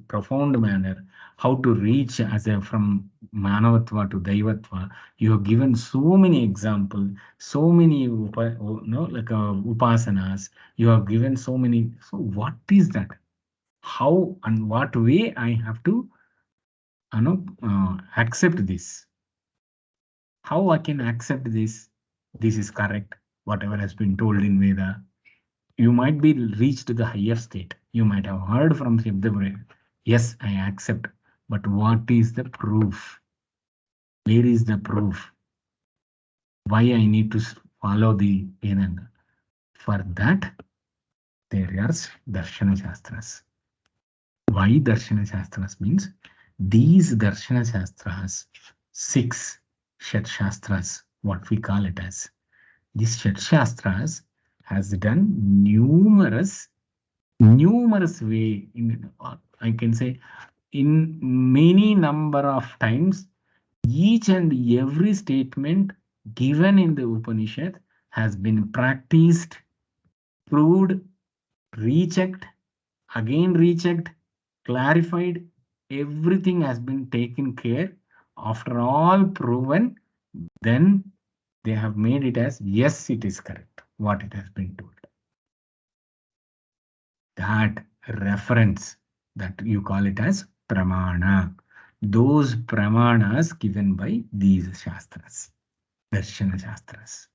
profound manner, how to reach as a from manavatva to daivatva. You have given so many examples, so many like upasanas. You have given so many. So what is that? How and what way I have to accept this? How I can accept this? This is correct. Whatever has been told in Veda, you might be reached to the higher state. You might have heard from Shabda. Yes, I accept. But what is the proof? Where is the proof? Why I need to follow the Vedanta. For that, there are Darshana Shastras. Why Darshana Shastras means these Darshana Shastras, 6 Shat Shastras, what we call it as. These Shat Shastras has done numerous way in, I can say, in many number of times. Each and every statement given in the Upanishad has been practiced, proved, rechecked, again rechecked, clarified. Everything has been taken care. After all proven, then they have made it as yes, it is correct what it has been told. That reference, that you call it as pramana. Those pramanas given by these shastras, Darshana Shastras.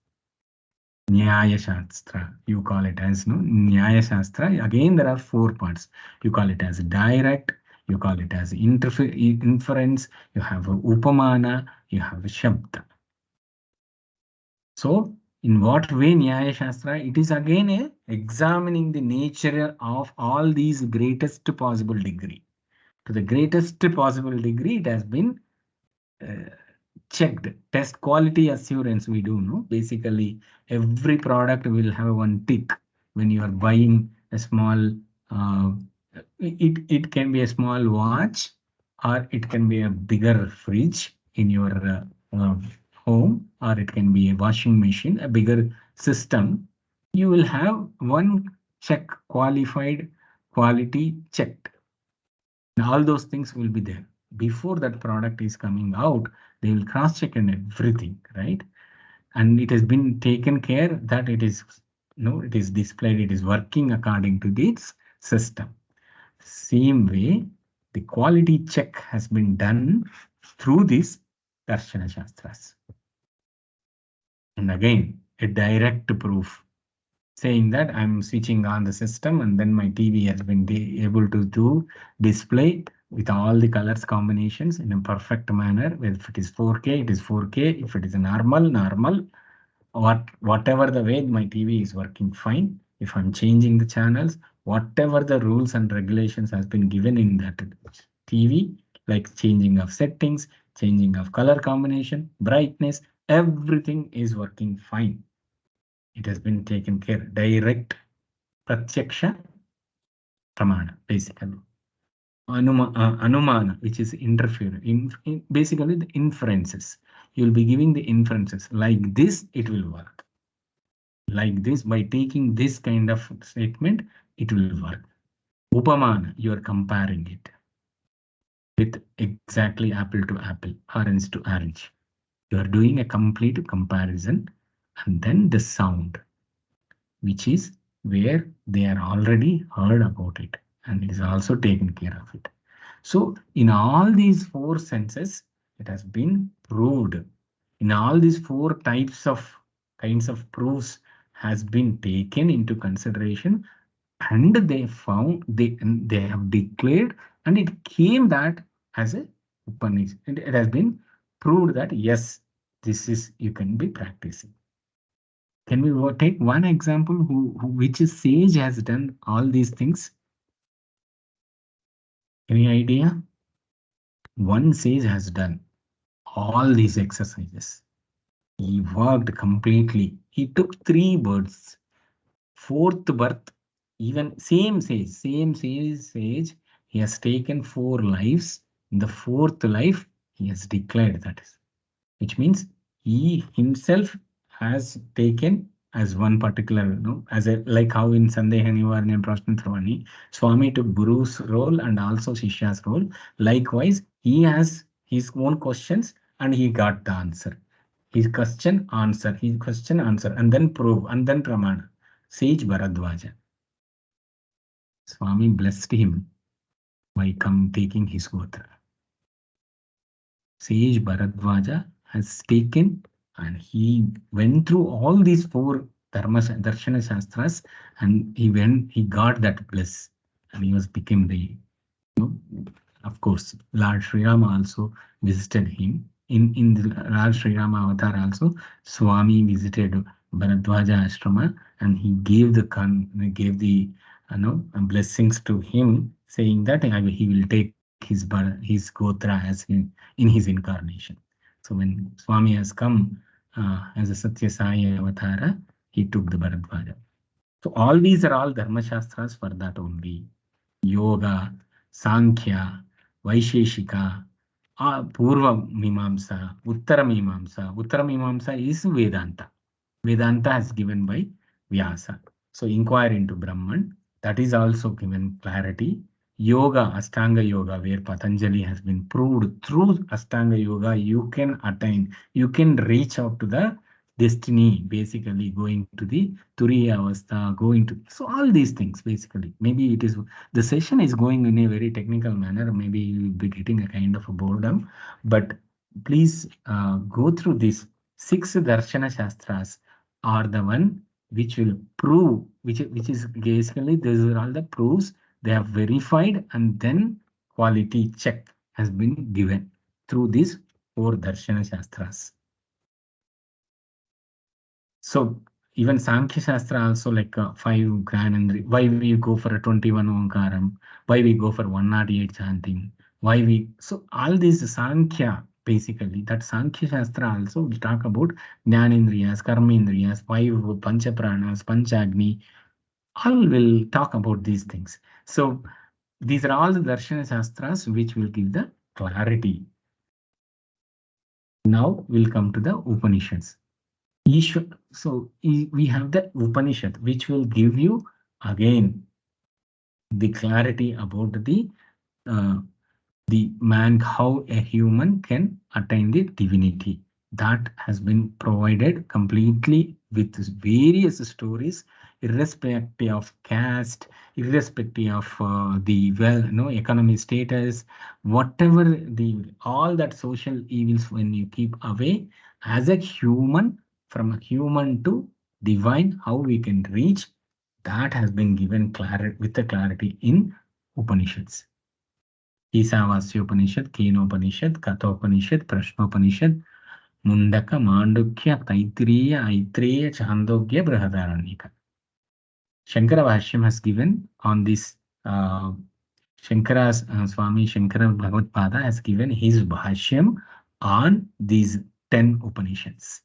Nyaya Shastra, you call it as no Nyaya Shastra. Again, there are 4 parts. You call it as direct, you call it as inference, you have a upamana, you have a shabda. So, in what way Nyaya Shastra? It is again examining the nature of all these greatest possible degree. To the greatest possible degree, it has been checked. Test quality assurance we do, no? Basically, every product will have one tick when you are buying a small, it can be a small watch, or it can be a bigger fridge in your home, or it can be a washing machine, a bigger system. You will have one check, qualified, quality checked. All those things will be there. Before that product is coming out, they will cross check and everything, right? And it has been taken care that it is, no, it is displayed, it is working according to its system. Same way, the quality check has been done through these Darshana Shastras. And again, a direct proof saying that I'm switching on the system and then my TV has been able to do display with all the colors combinations in a perfect manner. If it is 4K, it is 4K. If it is normal, whatever the way my TV is working fine. If I'm changing the channels, whatever the rules and regulations has been given in that TV, like changing of settings, changing of color combination, brightness, everything is working fine. It has been taken care. Direct pratyaksha pramana, basically. Anumana, which is interfere. Basically, the inferences. You'll be giving the inferences. Like this, it will work. Like this, by taking this kind of statement, it will work. Upamana, you are comparing it with exactly apple to apple, orange to orange. You are doing a complete comparison, and then the sound, which is where they are already heard about it, and it is also taken care of it. So in all these 4 senses, it has been proved. In all these 4 types of kinds of proofs has been taken into consideration, and they found, they have declared, and it came that as a Upanishad. It has been proved that yes, this is, you can be practicing. Can we take one example which sage has done all these things? Any idea? One sage has done all these exercises. He worked completely. He took 3 births. 4th birth, even same sage. He has taken 4 lives. In the 4th life, he has declared that is, which means he himself has taken as one particular, as a, like how in Sandeha Nivarana and Prashna Thruvani, Swami took Guru's role and also Shishya's role. Likewise, he has his own questions and he got the answer. His question, answer, and then prove, and then Pramana. Sage Bharadwaja. Swami blessed him by taking his gotra. Sage Bharadwaja has taken, and he went through all these 4 Darshana Shastras, and he got that bliss, and he became the, of course, Lord Sri Rama also visited him. In the Lord Sri Rama avatar also, Swami visited Bharadwaja Ashrama, and he gave the blessings to him, saying that he will take his Gotra in his incarnation. So when Swami has come as a Satya Sai Avatara, he took the Bharadwaja. So all these are all Dharma Shastras for that only. Yoga, Sankhya, Vaisheshika, Purva Mimamsa, Uttara Mimamsa. Uttara Mimamsa is Vedanta. Vedanta has given by Vyasa. So inquire into Brahman. That is also given clarity. Yoga, Astanga Yoga, where Patanjali has been proved through Astanga Yoga, you can attain, you can reach out to the destiny, basically going to the Turiya Avastha, going to, so all these things basically. Maybe it is, the session is going in a very technical manner, maybe you will be getting a kind of a boredom, but please go through these 6 Darshana Shastras are the one which will prove, which is basically, these are all the proofs they have verified, and then quality check has been given through these 4 Darshana Shastras. So even Sankhya Shastra also, like 5 Gyanendri, why we go for a 21 Omkaram, why we go for 108 chanting, why we, so all these Sankhya, basically, that Sankhya Shastra also will talk about Jnanendriyas, Karmendriyas, 5 Pancha Pranas, Panchagni, all will talk about these things. So these are all the Darshana Shastras which will give the clarity. Now we'll come to the Upanishads. So we have the Upanishad, which will give you again the clarity about the man, how a human can attain the divinity. That has been provided completely with various stories, irrespective of caste, irrespective of the economy status, whatever the all that social evils, when you keep away as a human, from a human to divine, how we can reach, that has been given clarity with the clarity in Upanishads. Isavasyopanishad, Kenopanishad, Kathopanishad, Prashnopanishad, Mundaka, Mandukya, Taittiriya, Aitreya, Chandogya, Brihadaranyaka. Shankara Bhashyam has given on this, Shankara's Swami Shankara Bhagavad has given his Bhashyam on these 10 Upanishads.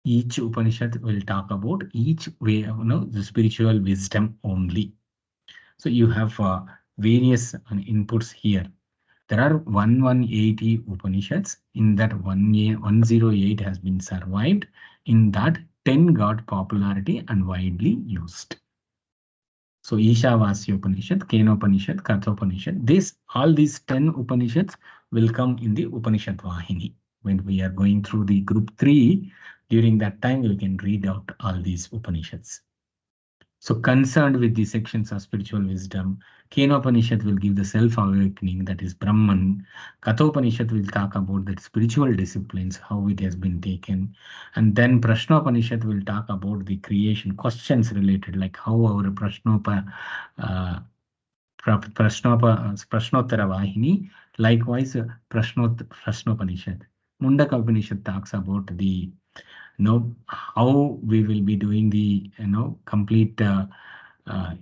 Each Upanishad will talk about each way, the spiritual wisdom only. So you have various inputs here. There are 180 Upanishads. In that 108 has been survived. In that 10 got popularity and widely used. So Ishavasya Upanishad, Kenopanishad, Kathopanishad, all these 10 Upanishads will come in the Upanishad Vahini. When we are going through the group 3, during that time we can read out all these Upanishads. So concerned with the sections of spiritual wisdom, Kenopanishad will give the self-awakening, that is Brahman. Kathopanishad will talk about the spiritual disciplines, how it has been taken. And then Prashnopanishad will talk about the creation, questions related, like how our Prashnottara Vahini, likewise Prashnopanishad. Mundaka Upanishad talks about the how we will be doing the complete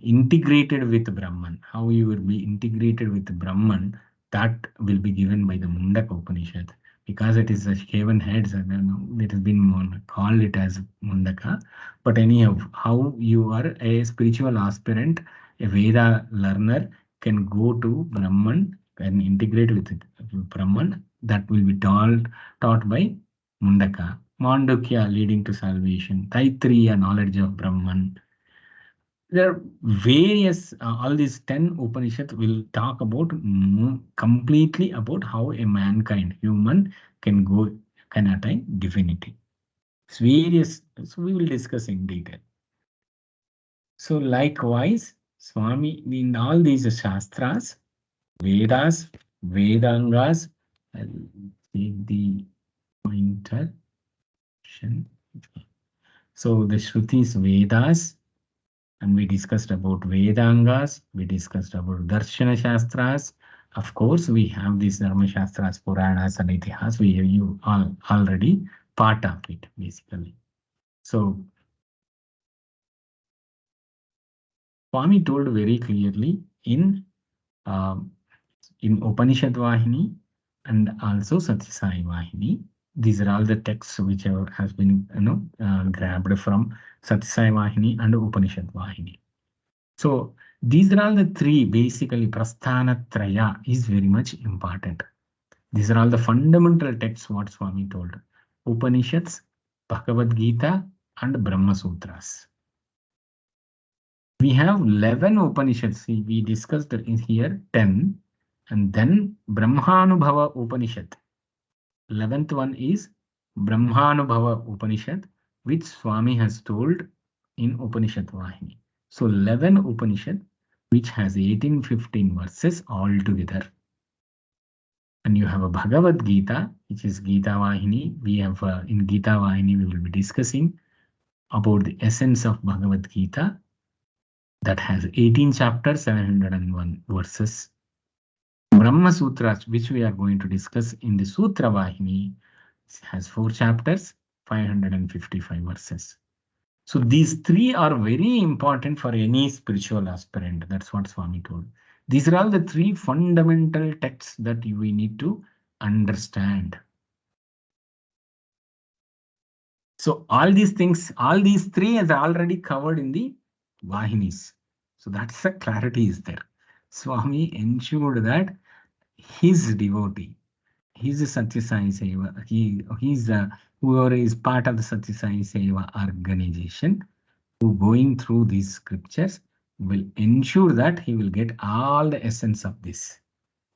integrated with Brahman, how you will be integrated with Brahman, that will be given by the Mundaka Upanishad, because it is a shaven heads, and it has been called it as Mundaka. But anyhow, how you are a spiritual aspirant, a Veda learner, can go to Brahman and integrate with Brahman, that will be taught by Mundaka. Mandukya, leading to salvation. Taittiriya, knowledge of Brahman. There are various, all these 10 Upanishads will talk about completely about how a mankind, human, can attain divinity. It's various, so we will discuss in detail. So likewise, Swami, in all these Shastras, Vedas, Vedangas, I'll take the pointer. So the Shrutis, Vedas, and we discussed about Vedangas, we discussed about Darshana Shastras. Of course, we have these Dharma Shastras, Puranas, and Itihas. We have you all already part of it, basically. So Swami told very clearly um, in Upanishad Vahini and also Satyasai Vahini. These are all the texts which has been grabbed from Satyasai Vahini and Upanishad Vahini. So these are all the three. Basically, Prasthana Traya is very much important. These are all the fundamental texts what Swami told. Upanishads, Bhagavad Gita, and Brahma Sutras. We have 11 Upanishads. See, we discussed in here 10, and then Brahmanubhava Upanishad. 11th one is Brahmanubhava Upanishad, which Swami has told in Upanishad Vahini. So 11 Upanishad, which has 18-15 verses altogether. And you have a Bhagavad Gita, which is Gita Vahini. We have in Gita Vahini, we will be discussing about the essence of Bhagavad Gita that has 18 chapters, 701 verses. Brahma Sutras, which we are going to discuss in the Sutra Vahini, has 4 chapters, 555 verses. So these three are very important for any spiritual aspirant. That's what Swami told. These are all the three fundamental texts that we need to understand. So all these things, all these three is already covered in the Vahinis. So that's the clarity is there. Swami ensured that his devotee, he's a Satya Sai Seva, he's whoever is part of the Satya Sai Seva organization, who going through these scriptures will ensure that he will get all the essence of this.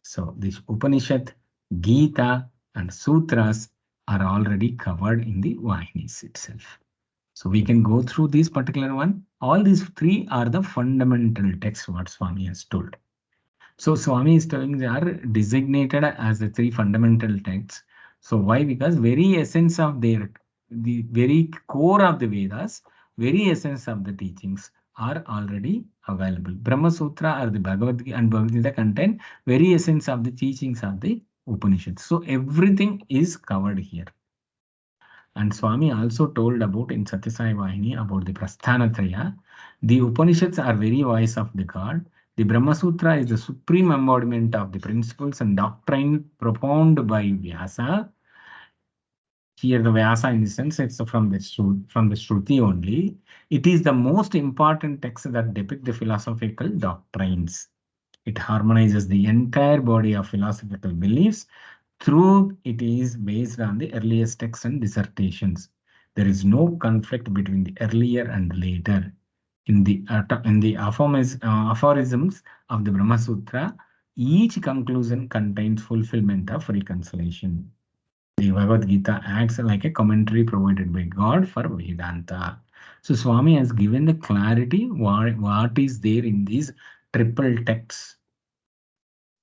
So this Upanishad, Gita, and Sutras are already covered in the Vahinis itself. So we can go through this particular one. All these three are the fundamental texts what Swami has told. So Swami is telling they are designated as the three fundamental texts. So why? Because very essence of the very core of the Vedas, very essence of the teachings are already available. Brahma Sutra or the Bhagavad Gita and Bhagavad Gita contain very essence of the teachings of the Upanishads. So everything is covered here. And Swami also told about in Satyasai Vahini about the Prasthanatraya. The Upanishads are very voice of the God. The Brahma Sutra is the supreme embodiment of the principles and doctrine propounded by Vyasa. Here the Vyasa in the sense it's from the Shruti only. It is the most important text that depict the philosophical doctrines. It harmonizes the entire body of philosophical beliefs. Through it is based on the earliest texts and dissertations. There is no conflict between the earlier and later. In the aphorisms of the Brahma Sutra, each conclusion contains fulfillment of reconciliation. The Bhagavad Gita acts like a commentary provided by God for Vedanta. So Swami has given the clarity what is there in these triple texts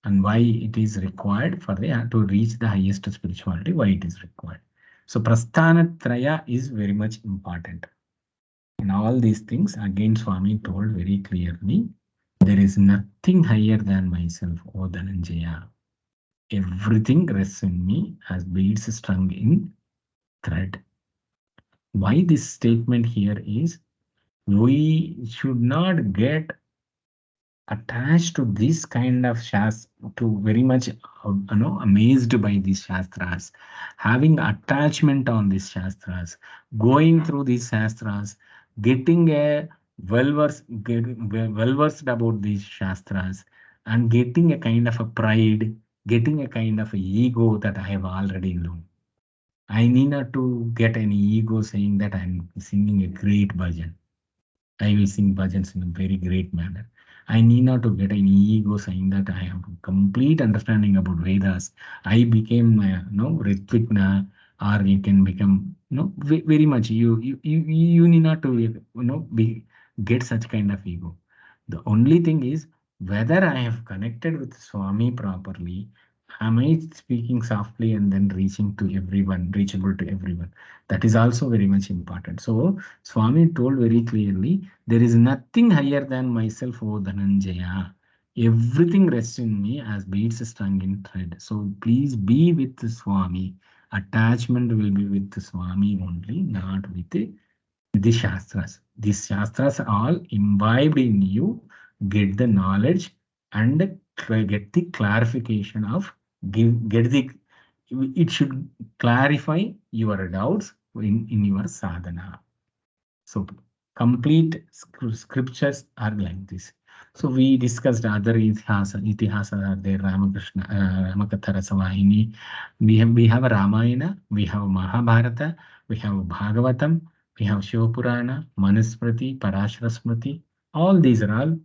and why it is required for the to reach the highest spirituality, why it is required. So Prasthana Traya is very much important. In all these things, again Swami told very clearly, there is nothing higher than myself, O Dhananjaya. Everything rests in me as beads strung in thread. Why this statement here is, we should not get attached to this kind of shastras, to very much amazed by these shastras, having attachment on these shastras, going through these shastras, getting a well versed about these shastras, and getting a kind of a pride, getting a kind of a ego that I have already known. I need not to get any ego saying that I'm singing a great bhajan. I will sing bhajans in a very great manner. I need not to get any ego saying that I have complete understanding about Vedas. I became, Ritvigna, or you can become, very much. You need not to, get such kind of ego. The only thing is whether I have connected with Swami properly. Am I speaking softly and then reaching to everyone, reachable to everyone? That is also very much important. So Swami told very clearly, there is nothing higher than myself, O Dhananjaya. Everything rests in me as beads strung in thread. So please be with the Swami. Attachment will be with the Swami only, not with The Shastras. These Shastras are all imbibed in you, get the knowledge and get the clarification of, get the, it should clarify your doubts in your sadhana. So complete scriptures are like this. So we discussed other itihasa are there, Ramakrishna, Ramakatha Rasavahini. We have a Ramayana, we have Mahabharata, we have Bhagavatam, we have Shiva Purana, Manusmriti, Parashara Smriti. All these are all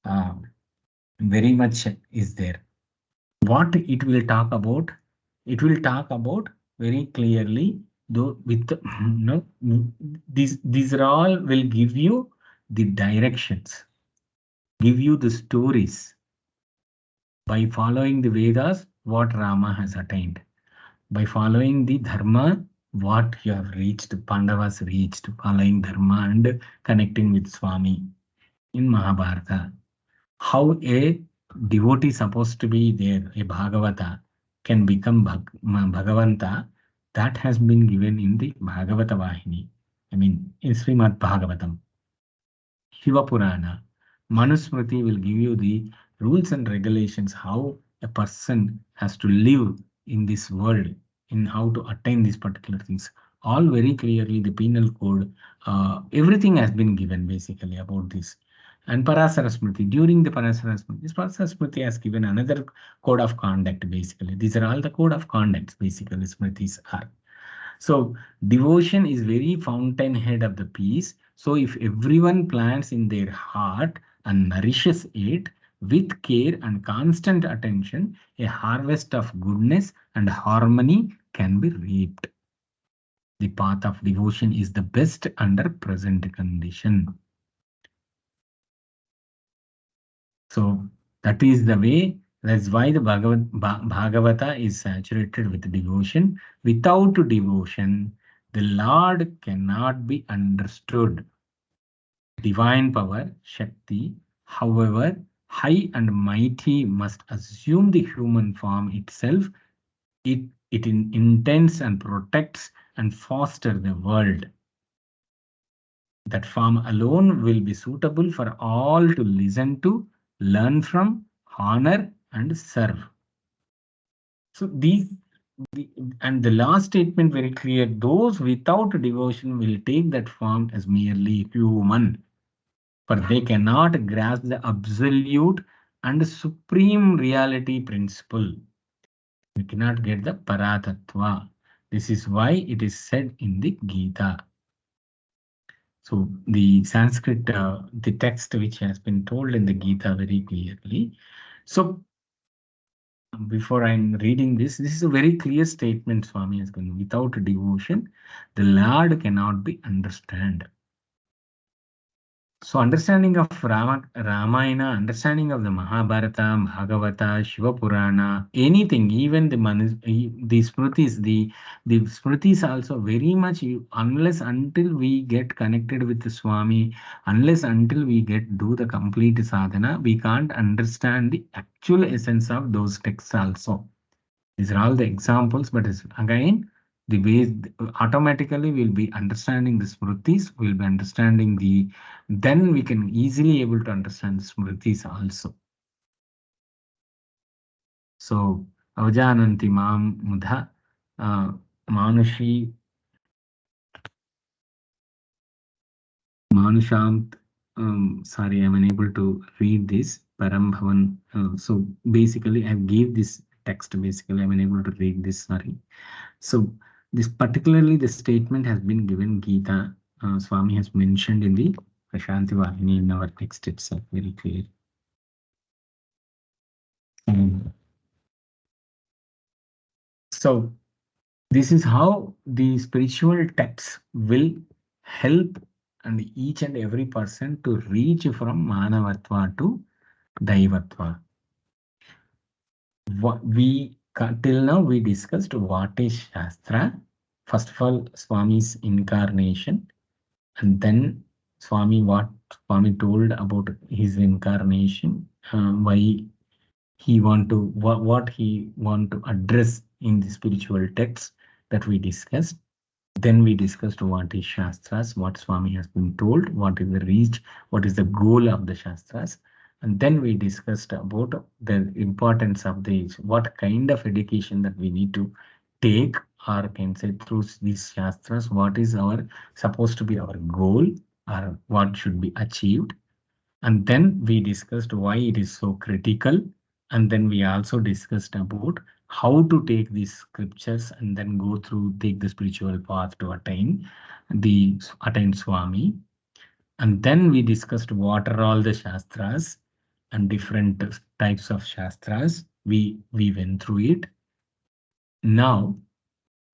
uh, very much is there. What it will talk about? It will talk about very clearly, though with these are all will give you the directions, give you the stories by following the Vedas, what Rama has attained, by following the Dharma, what you have reached, Pandavas reached, following Dharma and connecting with Swami in Mahabharata. How a devotee supposed to be there, a Bhagavata can become Bhagavanta, that has been given in the Bhagavata Vahini. I mean, in Srimad Bhagavatam. Shiva Purana, Manusmriti will give you the rules and regulations how a person has to live in this world, in how to attain these particular things. All very clearly, the penal code, everything has been given basically about this. And Parasara Smriti, during the Parasara Smriti, this Parasara Smriti has given another code of conduct basically. These are all the code of conducts basically, Smritis are. So devotion is very fountainhead of the peace. So if everyone plants in their heart and nourishes it with care and constant attention, a harvest of goodness and harmony can be reaped. The path of devotion is the best under present condition. So that is the way. That's why the Bhagavata is saturated with devotion. Without devotion, the Lord cannot be understood. Divine power, Shakti, however high and mighty, must assume the human form itself. It intends and protects and fosters the world. That form alone will be suitable for all to listen to, learn from, honor, and serve. So and the last statement very clear, those without devotion will take that form as merely human, for they cannot grasp the absolute and supreme reality principle. We cannot get the Paratattva. This is why it is said in the Gita. So the Sanskrit, the text which has been told in the Gita very clearly. So before I'm reading this is a very clear statement Swami has given. Without devotion, the Lord cannot be understood. So understanding of Ramayana, understanding of the Mahabharata, Bhagavata, Shiva Purana, anything, even the Smritis, the Smritis also very much, unless until we get connected with the Swami, unless until we do the complete sadhana, we can't understand the actual essence of those texts also. These are all the examples, but again, the way automatically we'll be understanding the smritis, we'll be understanding then we can easily able to understand the smritis also. So, avajananti mam mudha manushi manusham. Sorry, I'm unable to read this. Param bhavan. So basically, I gave this text. Basically, I'm unable to read this. Sorry. So this particularly the statement has been given Gita. Swami has mentioned in the Prashanti Vahini in our text itself very clear. So this is how the spiritual texts will help and each and every person to reach from Manavatva to Daivatva. Till now we discussed what is Shastra. First of all, Swami's incarnation. And then what Swami told about his incarnation, why he want to, what he want to address in the spiritual texts that we discussed. Then we discussed what is Shastras, what Swami has been told, what is the reach, what is the goal of the Shastras. And then we discussed about the importance of these, what kind of education that we need to take, or can say through these Shastras, what is our supposed to be our goal, or what should be achieved. And then we discussed why it is so critical. And then we also discussed about how to take these scriptures and then go through, take the spiritual path to attain Swami. And then we discussed what are all the Shastras and different types of Shastras. We went through it. Now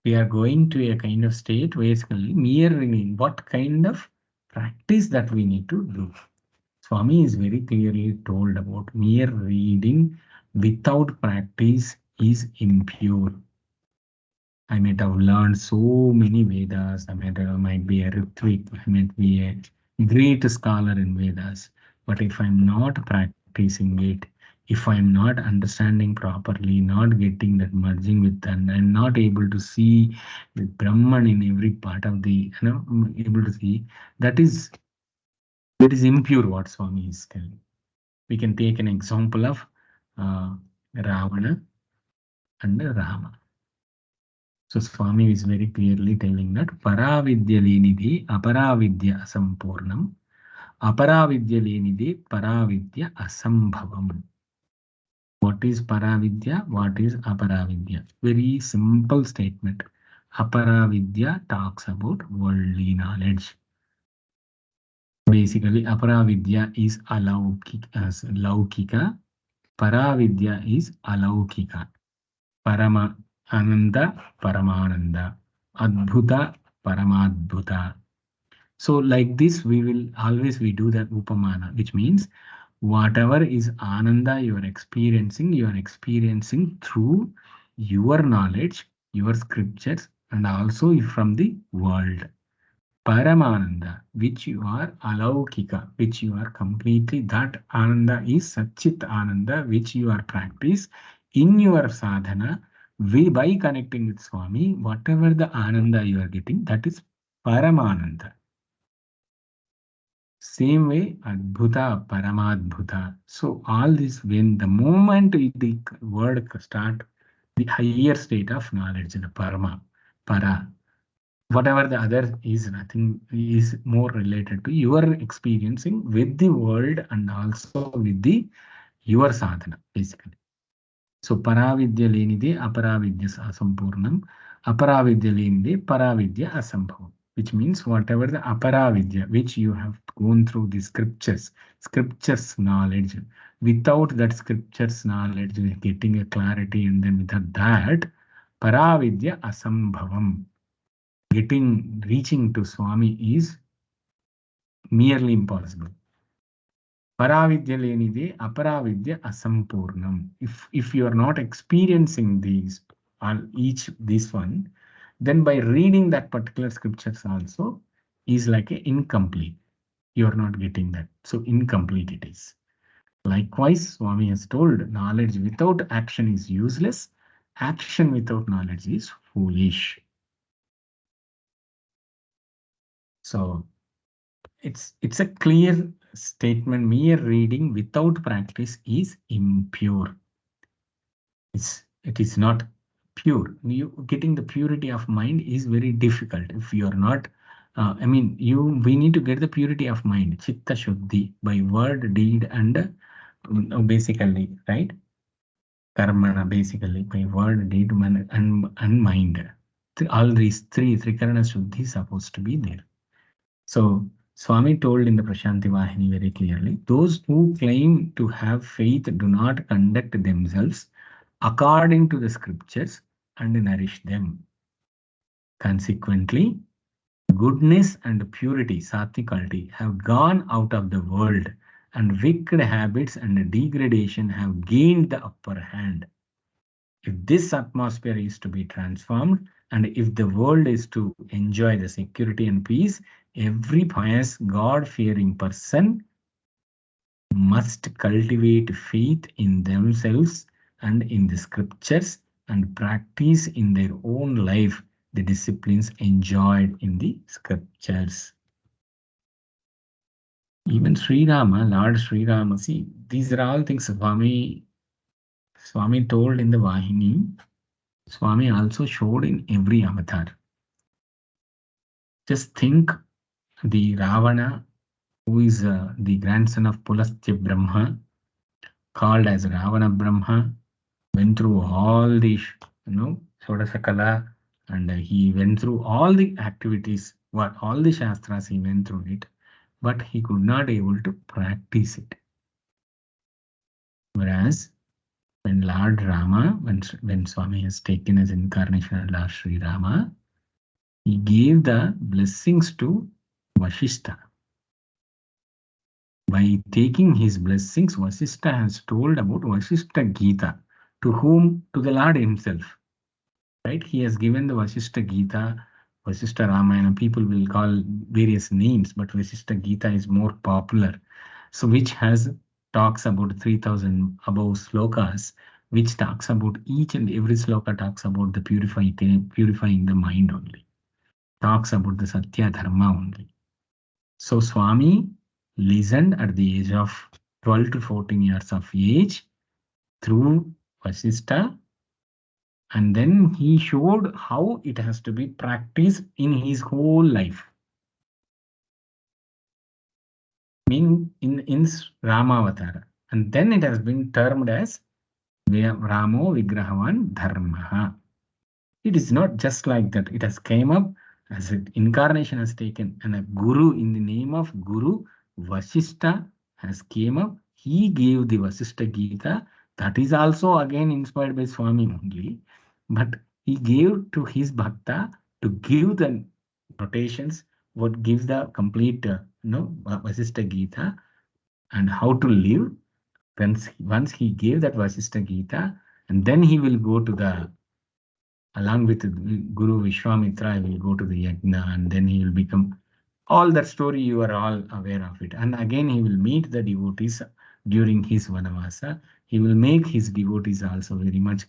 we are going to a kind of state, basically mirroring what kind of practice that we need to do. Swami is very clearly told about mere reading without practice is impure. I might have learned so many Vedas. Might be a Ritvik. I might be a great scholar in Vedas. But if I'm not practicing it, if I'm not understanding properly, not getting that merging with, and I'm not able to see the Brahman in every part of the, able to see, that is that is impure what Swami is telling. We can take an example of Ravana and Rama. So Swami is very clearly telling that Paravidya lenide Aparavidya asampurnam, Aparavidya lenide Paravidya asambhavam. What is Paravidya? What is Aparavidya? Very simple statement. Aparavidya talks about worldly knowledge. Basically, Aparavidya is Laukika. Paravidya is Alaukika. Parama Ananda, Paramananda. Adbhuta, Paramadbhuta. So like this, we do that upamana, which means whatever is ananda you are experiencing through your knowledge, your scriptures, and also from the world. Paramananda, which you are alaukika, which you are completely, that ananda is Satchit Ananda, which you are practice in your sadhana. By connecting with Swami, whatever the ananda you are getting, that is Paramananda. Same way, Adbhuta, Paramadbhuta. So all this, when the moment the word start, the higher state of knowledge, the Parama, Para, whatever the other is, nothing is more related to your experiencing with the world and also with the your sadhana, basically. So paravidya lenide aparavidya asampurnam, aparavidya lenide paravidya asambhavam, which means whatever the aparavidya which you have gone through the scriptures knowledge, without that scriptures knowledge getting a clarity, and then without that paravidya asambhavam, reaching to Swami is merely impossible. Paravidya lenide, aparavidya asampurnam. If you are not experiencing these, this one, then by reading that particular scriptures also is like a incomplete. You are not getting that. So incomplete it is. Likewise, Swami has told knowledge without action is useless. Action without knowledge is foolish. So it's a clear statement. Mere reading without practice is impure. It is not pure. You getting the purity of mind is very difficult if you are not. We need to get the purity of mind, chitta shuddhi, by word, deed, and basically, right? Karmana, basically, by word, deed, and mind. All these three karana shuddhi supposed to be there. So Swami told in the Prashanti Vahini very clearly, those who claim to have faith do not conduct themselves according to the scriptures and nourish them. Consequently, goodness and purity, satvikality, have gone out of the world, and wicked habits and degradation have gained the upper hand. If this atmosphere is to be transformed, and if the world is to enjoy the security and peace, every pious, God-fearing person must cultivate faith in themselves and in the scriptures and practice in their own life the disciplines enjoyed in the scriptures. Even Sri Rama, Lord Sri Rama, see, these are all things Swami told in the Vahini. Swami also showed in every avatar. Just think the Ravana, who is the grandson of Pulastya Brahma, called as Ravana Brahma, went through all the, Shodasakala, and he went through all the activities, what all the Shastras, he went through it, but he could not able to practice it. Whereas when Lord Rama, when Swami has taken his incarnation as Lord Sri Rama, he gave the blessings to Vashishta. By taking his blessings, Vasishta has told about Vashishta Gita. To whom? To the Lord himself. Right? He has given the Vasishta Gita, Vasishta Ramayana. People will call various names, but Vasishta Gita is more popular. So which talks about 3,000 above slokas, which talks about each and every sloka talks about the purifying the mind only. Talks about the Satya Dharma only. So Swami listened at the age of 12 to 14 years of age through Vasishta, and then he showed how it has to be practiced in his whole life. In Ramavatara. And then it has been termed as Ramo Vigrahavan Dharma. It is not just like that. It has came up as an incarnation has taken, and a guru in the name of Guru Vasishta has came up. He gave the Vasishta Gita. That is also again inspired by Swami only. But he gave to his bhakta to give the notations, what gives the complete Vasishta Gita and how to live. Once he gave that Vasishta Gita, and then he will go to the along with Guru Vishwamitra, he will go to the yajna, and then he will become all that story. You are all aware of it. And again, he will meet the devotees during his Vanavasa. He will make his devotees also very much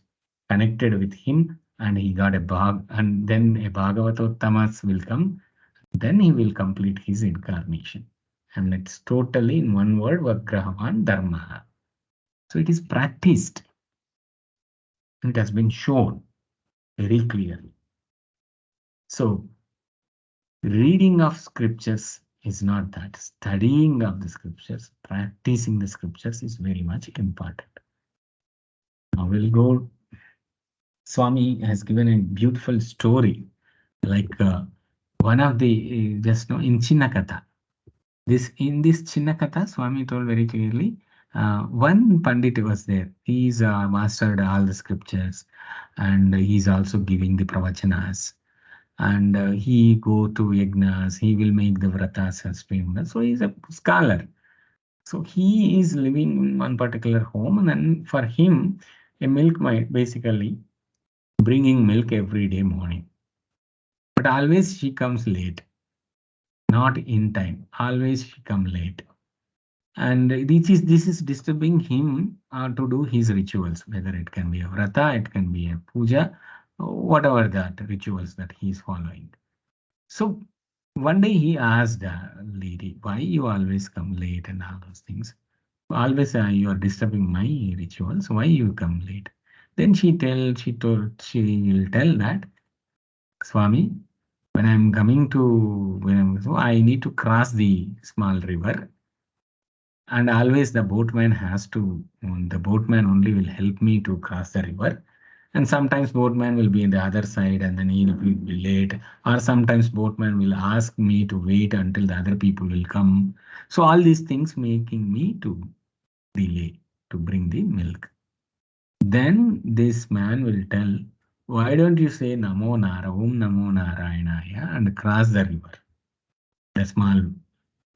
connected with him, and he got a bhag, and then a Bhagavatottamas will come. Then he will complete his incarnation. And it's totally in one word, Vagrahavan Dharma. So it is practiced. It has been shown very clearly. So reading of scriptures is not that. Studying of the scriptures, practicing the scriptures is very much important. Now we'll go. Swami has given a beautiful story, like one of the just know in Chinnakatha. In this Chinnakatha, Swami told very clearly. One Pandit was there. He's mastered all the scriptures, and he's also giving the pravachanas. And he go to yagnas, he will make the vratas as famous. So he's a scholar. So he is living in one particular home, and then for him, a milkmaid basically bringing milk every day morning. But always she comes late, not in time. Always she come late. And this is disturbing him to do his rituals, whether it can be a vrata, it can be a puja, whatever that rituals that he is following. So one day he asked the lady, why you always come late and all those things? Always you are disturbing my rituals. Why you come late? Then she will tell that, Swami, when I'm coming to, so I need to cross the small river, and always the boatman the boatman only will help me to cross the river. And sometimes boatman will be in the other side, and then he'll be late. Or sometimes boatman will ask me to wait until the other people will come. So all these things making me to delay to bring the milk. Then this man will tell, why don't you say Namo Nara, Om Namo Narayanaya, and cross the river, the small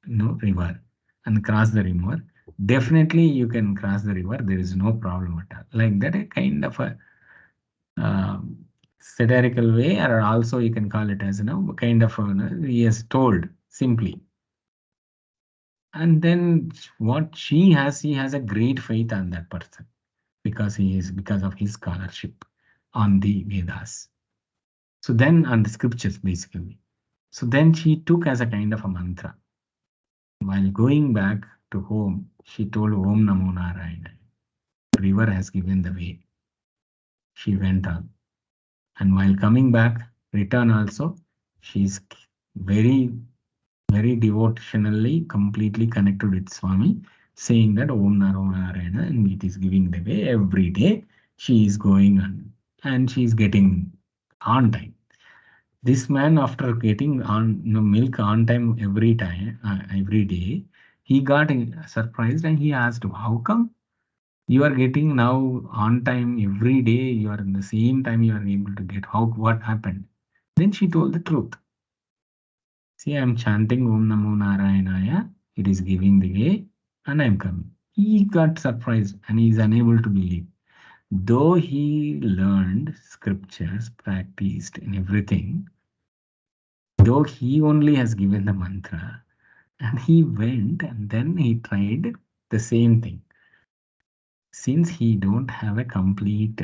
river, and cross the river. Definitely you can cross the river. There is no problem at all. Like that, a kind of a satirical way, or also you can call it as kind of he has told simply. And then what he has a great faith on that person because of his scholarship on the Vedas. So then, on the scriptures basically. So then she took as a kind of a mantra. While going back to home, she told Om Namo Narayana. The river has given the way. She went on. And while coming back, return also, she's very, very devotionally, completely connected with Swami, saying that Om Namo Narayana, and it is giving the way every day. She is going on and she is getting on time. This man, after getting on milk on time every day, he got surprised and he asked, "How come you are getting now on time every day? You are in the same time you are able to get. How what happened?" Then she told the truth. See, I am chanting Om Namo Narayanaya. It is giving the way, and I am coming. He got surprised and he is unable to believe. Though he learned scriptures, practiced and everything, though he only has given the mantra, and he went and then he tried the same thing. Since he don't have a complete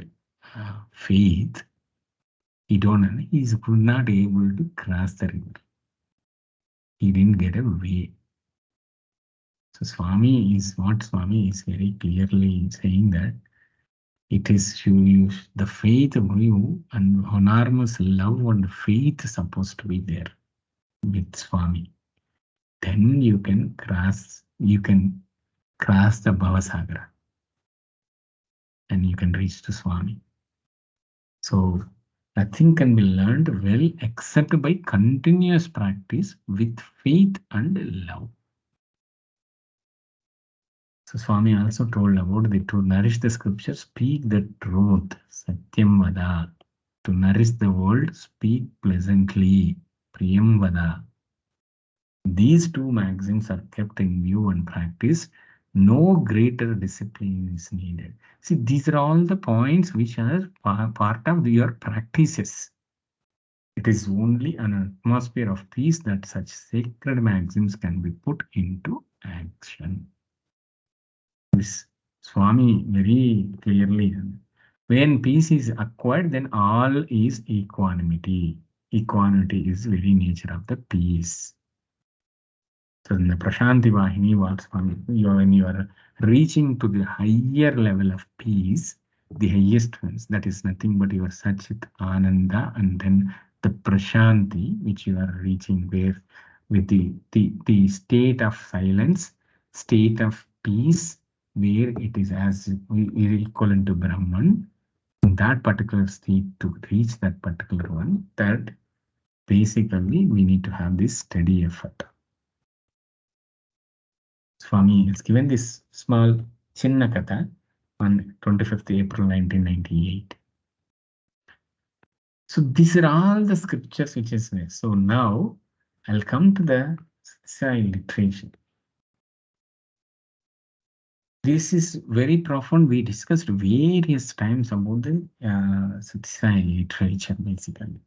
faith, he's not able to cross the river. He didn't get a way. So Swami is very clearly saying that it is the faith of you and enormous love and faith supposed to be there with Swami. Then you can cross the Bhavasagara and you can reach to Swami. So nothing can be learned well except by continuous practice with faith and love. So Swami also told about to nourish the scripture, speak the truth, Satyam Vada. To nourish the world, speak pleasantly, Priyam Vada. These two maxims are kept in view and practice. No greater discipline is needed. See, these are all the points which are part of your practices. It is only an atmosphere of peace that such sacred maxims can be put into action. This Swami very clearly. When peace is acquired, then all is equanimity. Equanimity is very nature of the peace. So in the Prashanti Vahini, what Swami, when you are reaching to the higher level of peace, the highest ones, that is nothing but your Satchit Ananda, and then the Prashanti, which you are reaching where with the state of silence, state of peace, where it is as equivalent to Brahman, in that particular state, to reach that particular one, that basically we need to have this steady effort. Swami has given this small Chinna Katha on 25th April 1998. So these are all the scriptures which is there. So now I'll come to the Sai literature. This is very profound. We discussed various times about the Sai literature basically.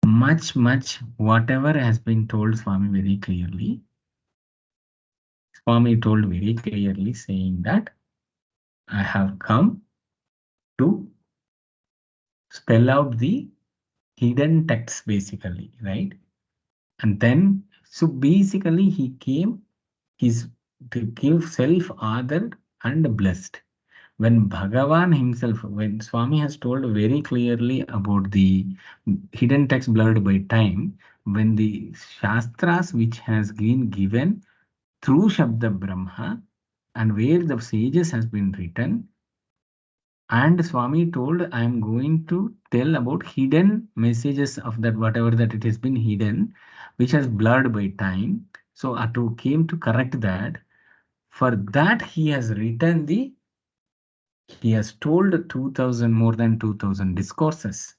Much, whatever has been told Swami very clearly. Swami told very clearly saying that I have come to spell out the hidden texts basically, right? And then, so basically he came to give self-adored and blessed. When Bhagavan himself, when Swami has told very clearly about the hidden text blurred by time, when the Shastras which has been given through Shabda Brahma and where the sages has been written, and Swami told, I am going to tell about hidden messages of that, whatever that it has been hidden, which has blurred by time. So to came to correct that. For that, he has he has told 2000, more than 2000 discourses.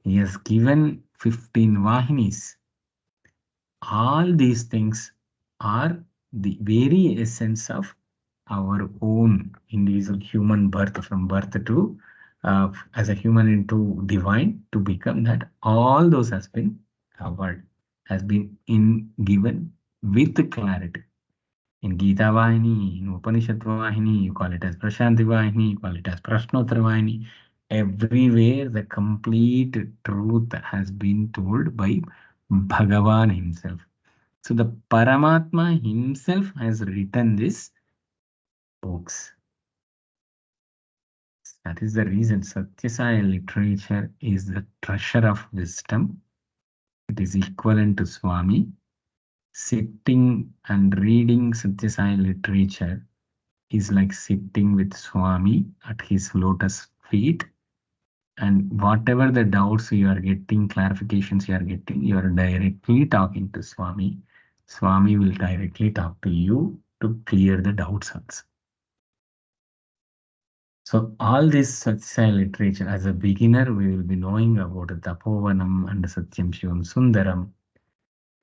He has given 15 Vahinis. All these things are the very essence of our own individual human birth, from birth to as a human into divine, to become that. All those has been covered, has been given with clarity. In Gita Vahini, in Upanishad Vahini, you call it as Prashanti Vahini, you call it as Prashnottara Vahini. Everywhere the complete truth has been told by Bhagavan himself. So the Paramatma himself has written these books. That is the reason Satyasaya literature is the treasure of wisdom. It is equivalent to Swami. Sitting and reading Satyasaya literature is like sitting with Swami at his lotus feet. And whatever the doubts you are getting, clarifications you are directly talking to Swami. Swami will directly talk to you to clear the doubts also. So all this Satyasaya literature, as a beginner, we will be knowing about Tapovanam and Satyam Shivam Sundaram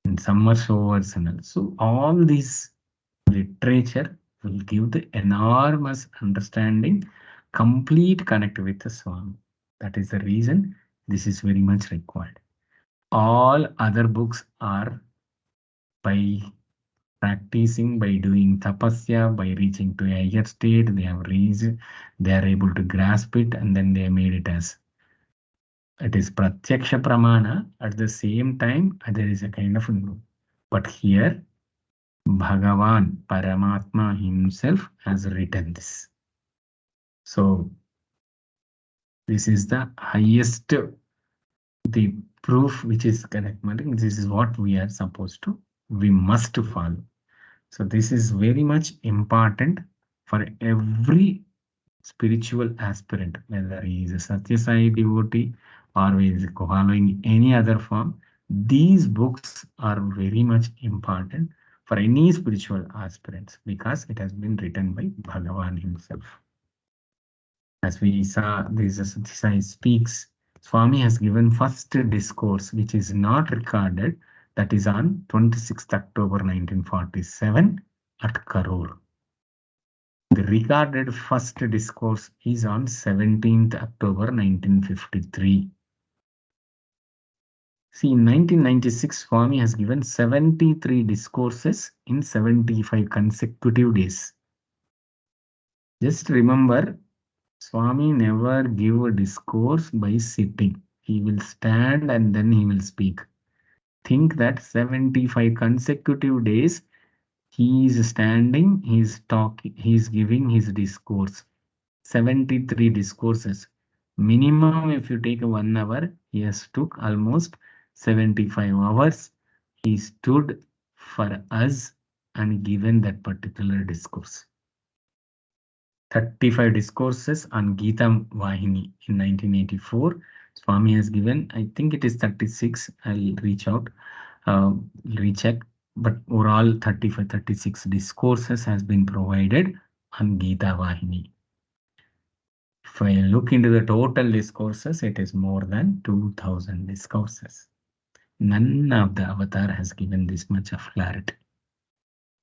and Summer Sowers and also all this literature will give the enormous understanding, complete connect with the Swami. That is the reason this is very much required. All other books are by practicing, by doing tapasya, by reaching to a higher state, they have reached, they are able to grasp it, and then they made it as it is pratyaksha pramana. At the same time, there is a kind of but here Bhagavan Paramatma himself has written this. So this is the highest the proof which is correct. This is what we are supposed to, we must follow. So this is very much important for every spiritual aspirant, whether he is a Satyasai devotee or he is following any other form. These books are very much important for any spiritual aspirants because it has been written by Bhagavan himself. As we saw, this Satyasai speaks. Swami has given first discourse, which is not recorded, that is on 26th October 1947 at Karur. The recorded first discourse is on 17th October 1953. See, in 1996, Swami has given 73 discourses in 75 consecutive days. Just remember, Swami never give a discourse by sitting. He will stand and then he will speak. Think that 75 consecutive days he is standing, he is talking, he is giving his discourse. 73 discourses. Minimum, if you take 1 hour, he has took almost 75 hours. He stood for us and given that particular discourse. 35 discourses on Gita Vahini in 1984. Swami has given, I think it is 36. I'll reach out, recheck. But overall 35, 36 discourses has been provided on Gita Vahini. If I look into the total discourses, it is more than 2000 discourses. None of the avatar has given this much of clarity.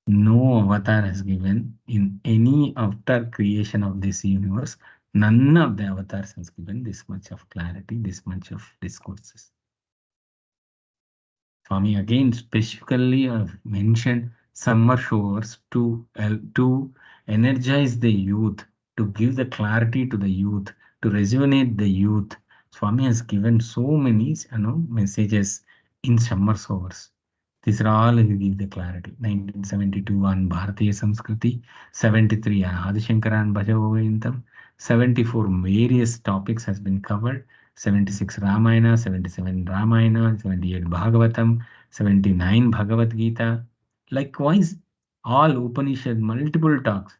No avatar has given in any after creation of this universe. None of the avatars has given this much of clarity, this much of discourses. Swami again specifically mentioned summer showers to energize the youth, to give the clarity to the youth, to resonate the youth. Swami has given so many messages in summer showers. These are all who give the clarity. 1972 on Bharatiya Samskriti, 73 on Adishankara and Bhajagovintam, 74 various topics has been covered. 76 Ramayana, 77 Ramayana, 78 Bhagavatam, 79 Bhagavad Gita. Likewise, all Upanishad, multiple talks.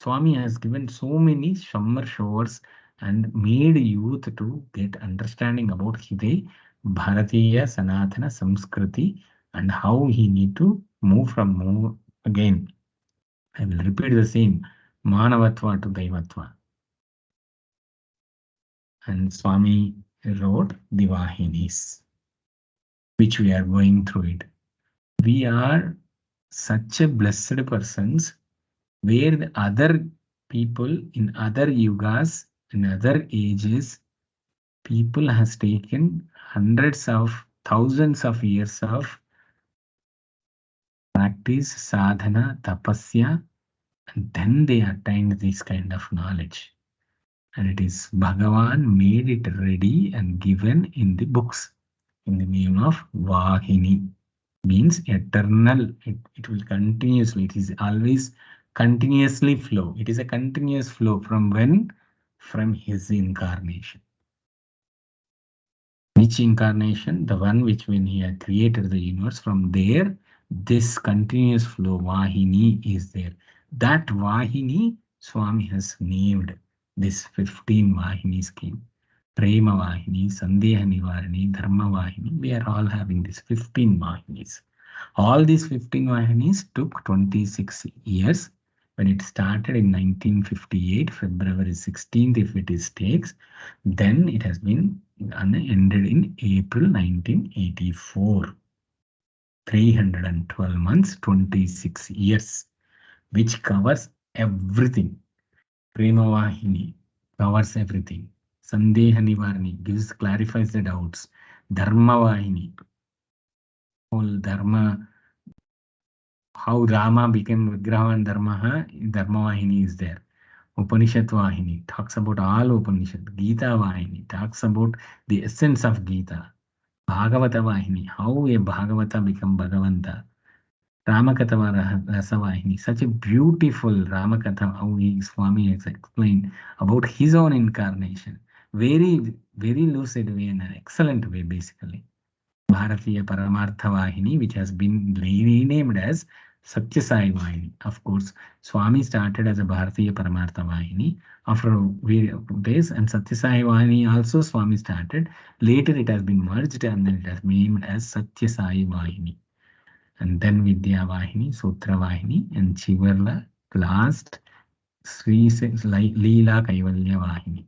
Swami has given so many summer showers and made youth to get understanding about Hide, Bharatiya, Sanatana, Samskriti, and how he need to move from again. I will repeat the same, Manavatva to Daivatva. And Swami wrote the Vahinis, which we are going through it. We are such a blessed persons where the other people in other yugas, in other ages, people has taken hundreds of thousands of years of practice, sadhana, tapasya, and then they attained this kind of knowledge. And it is Bhagavan made it ready and given in the books in the name of Vahini. Means eternal. It will continuously, it is always continuously flow. It is a continuous flow from when? From his incarnation. Which incarnation? The one which when he had created the universe, from there, this continuous flow, Vahini, is there. That Vahini, Swami has named this 15 Vahinis came. Prema Vahini, Sandeha Nivarani, Dharma Vahini. We are all having these 15 Vahinis. All these 15 Vahinis took 26 years. When it started in 1958, February 16th, if it is takes, then it has been ended in April 1984. 312 months, 26 years, which covers everything. Prema Vahini covers everything. Sandeha Nivarani gives, clarifies the doubts. Dharma Vahini, whole Dharma, how Rama became Vigraha and Dharma Vahini is there. Upanishad Vahini talks about all Upanishad. Gita Vahini talks about the essence of Gita. Bhagavata Vahini, how a Bhagavata become Bhagavanta. Ramakatha Rasavahini, such a beautiful Ramakatha, how Swami has explained about his own incarnation. Very, very lucid way and an excellent way, basically. Bharatiya Paramartha Vahini, which has been renamed as Satya Sai Vahini. Of course, Swami started as a Bharatiya Paramartha Vahini. After various days, and Satya Sai Vahini also Swami started. Later, it has been merged and then it has been named as Satya Sai Vahini. And then Vidya Vahini, Sutra Vahini, and Chivarla, last Sri Leela Kaivalya Vahini.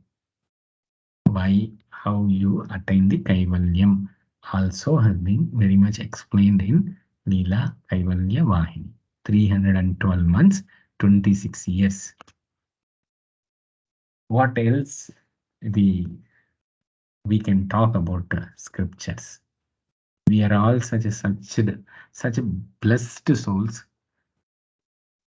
Why, how you attain the Kaivalyam also has been very much explained in Leela Kaivalya Vahini. 312 months, 26 years. What else we can talk about scriptures? We are all such a blessed souls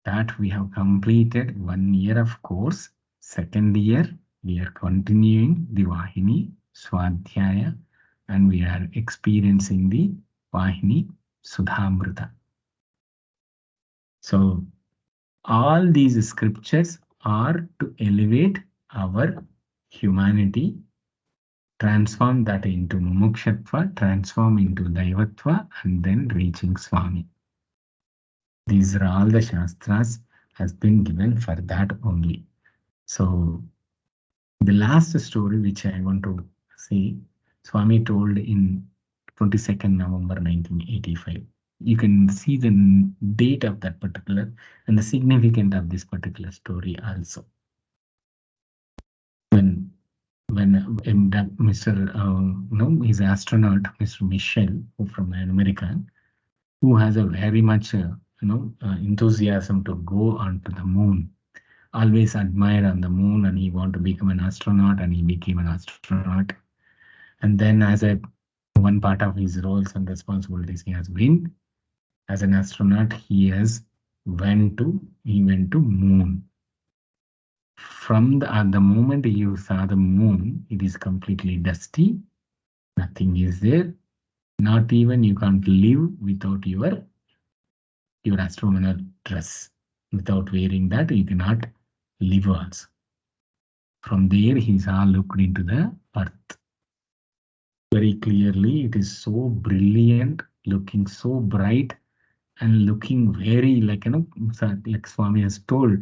that we have completed 1 year of course. Second year, we are continuing the Vahini Swadhyaya and we are experiencing the Vahini Sudhamrita. So, all these scriptures are to elevate our humanity, transform that into Mumukshatva, transform into Daivatva, and then reaching Swami. These are all the Shastras has been given for that only. So the last story which I want to say, Swami told in 22nd November 1985. You can see the date of that particular and the significance of this particular story also. When Mr. His astronaut, Mr. Michel, who from America, who has a very much enthusiasm to go onto the moon, always admire on the moon, and he want to become an astronaut, and he became an astronaut. And then as a one part of his roles and responsibilities he has been as an astronaut, he went to moon. From at the moment you saw the moon, it is completely dusty, nothing is there, not even you can't live without your astronaut dress. Without wearing that, you cannot live also. From there, he saw looked into the earth. Very clearly, it is so brilliant, looking so bright, and looking very like like Swami has told,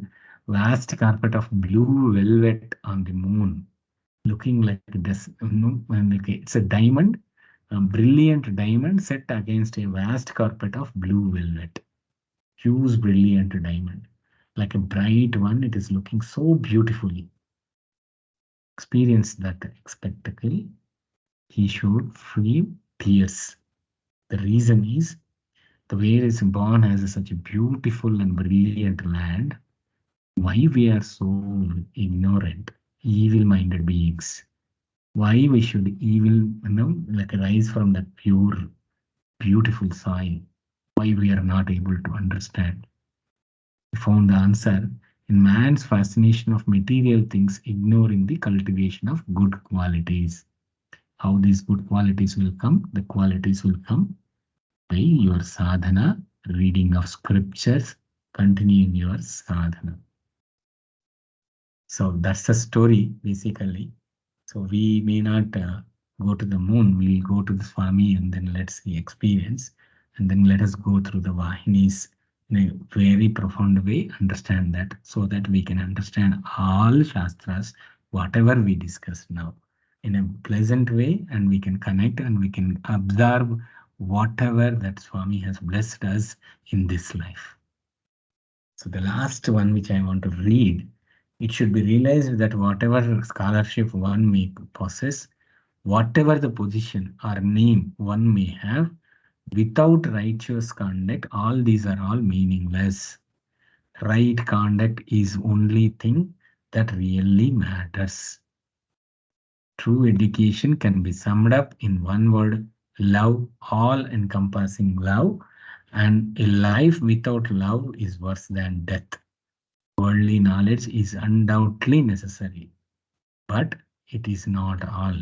vast carpet of blue velvet on the moon, looking like this. And it's a diamond, a brilliant diamond set against a vast carpet of blue velvet. Huge, brilliant diamond, like a bright one. It is looking so beautifully. Experience that spectacle. He showed free tears. The reason is the way is born as such a beautiful and brilliant land. Why we are so ignorant, evil-minded beings? Why we should like rise from that pure, beautiful soil? Why we are not able to understand? We found the answer in man's fascination of material things, ignoring the cultivation of good qualities. How these good qualities will come? The qualities will come by your sadhana, reading of scriptures, continuing your sadhana. So that's the story basically. So we may not go to the moon, we'll go to the Swami and then let's see experience. And then let us go through the Vahinis in a very profound way, understand that so that we can understand all Shastras, whatever we discuss now in a pleasant way, and we can connect and we can observe whatever that Swami has blessed us in this life. So the last one which I want to read, it should be realized that whatever scholarship one may possess, whatever the position or name one may have, without righteous conduct, all these are all meaningless. Right conduct is only thing that really matters. True education can be summed up in one word: love, all-encompassing love. And a life without love is worse than death. Worldly knowledge is undoubtedly necessary, but it is not all.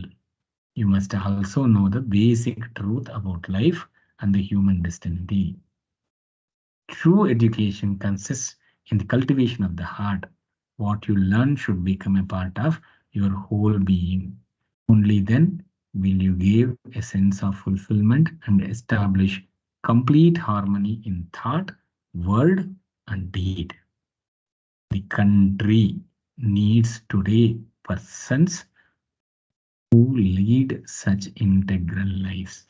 You must also know the basic truth about life and the human destiny. True education consists in the cultivation of the heart. What you learn should become a part of your whole being. Only then will you give a sense of fulfillment and establish complete harmony in thought, word, and deed. The country needs today persons who lead such integral lives.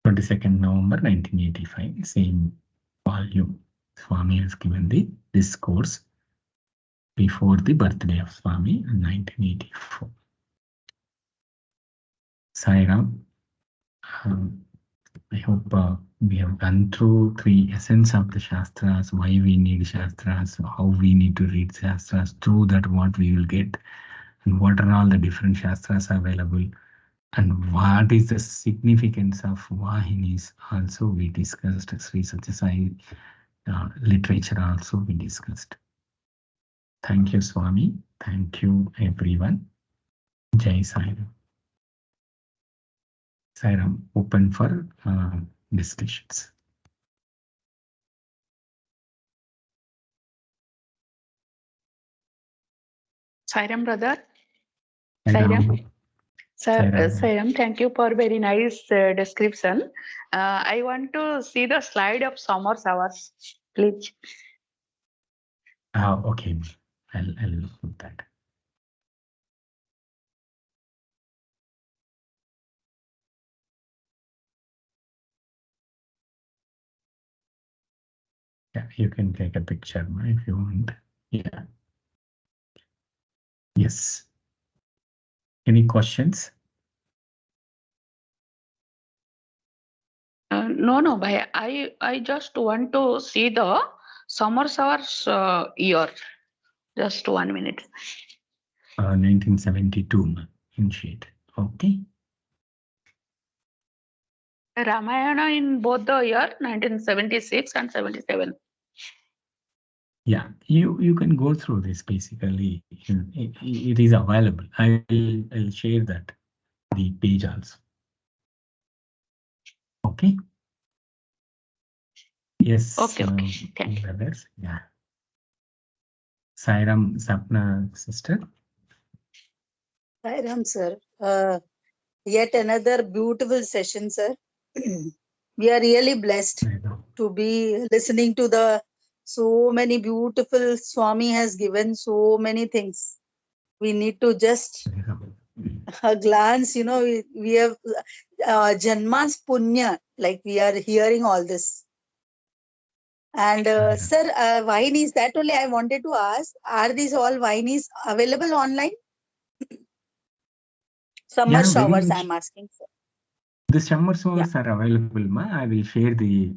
22nd November 1985, same volume. Swami has given the discourse before the birthday of Swami in 1984. Sai Ram, I hope we have gone through three essence of the Shastras, why we need Shastras, how we need to read Shastras, through that what we will get, and what are all the different Shastras available, and what is the significance of Vahinis. Also we discussed Sri Satya Sai literature also we discussed. Thank you, Swami. Thank you, everyone. Jai Sai Ram. Sai Ram, open for discussions. Sairam, brother. Sairam. Sairam, thank you for very nice description. I want to see the slide of summer showers, please. Okay, I'll put that. Yeah, you can take a picture if you want. Yeah. Yes. Any questions? No, bhai. I just want to see the summer showers year. Just 1 minute. 1972 initiate. Okay. Ramayana in both the year 1976 and 77. Yeah, you can go through this basically. It is available. I'll share that the page also. Okay. Yes. Okay. Thank you. Brothers. Yeah. Sairam Sapna sister. Sairam sir. Yet another beautiful session, sir. We are really blessed to be listening to the so many beautiful Swami has given so many things. We need to just a glance, we have Janma's Punya, like we are hearing all this. And sir, Vahinis, that only I wanted to ask, are these all Vahinis available online? Summer showers, I'm asking, sir. The summer showers are available, ma. I will share the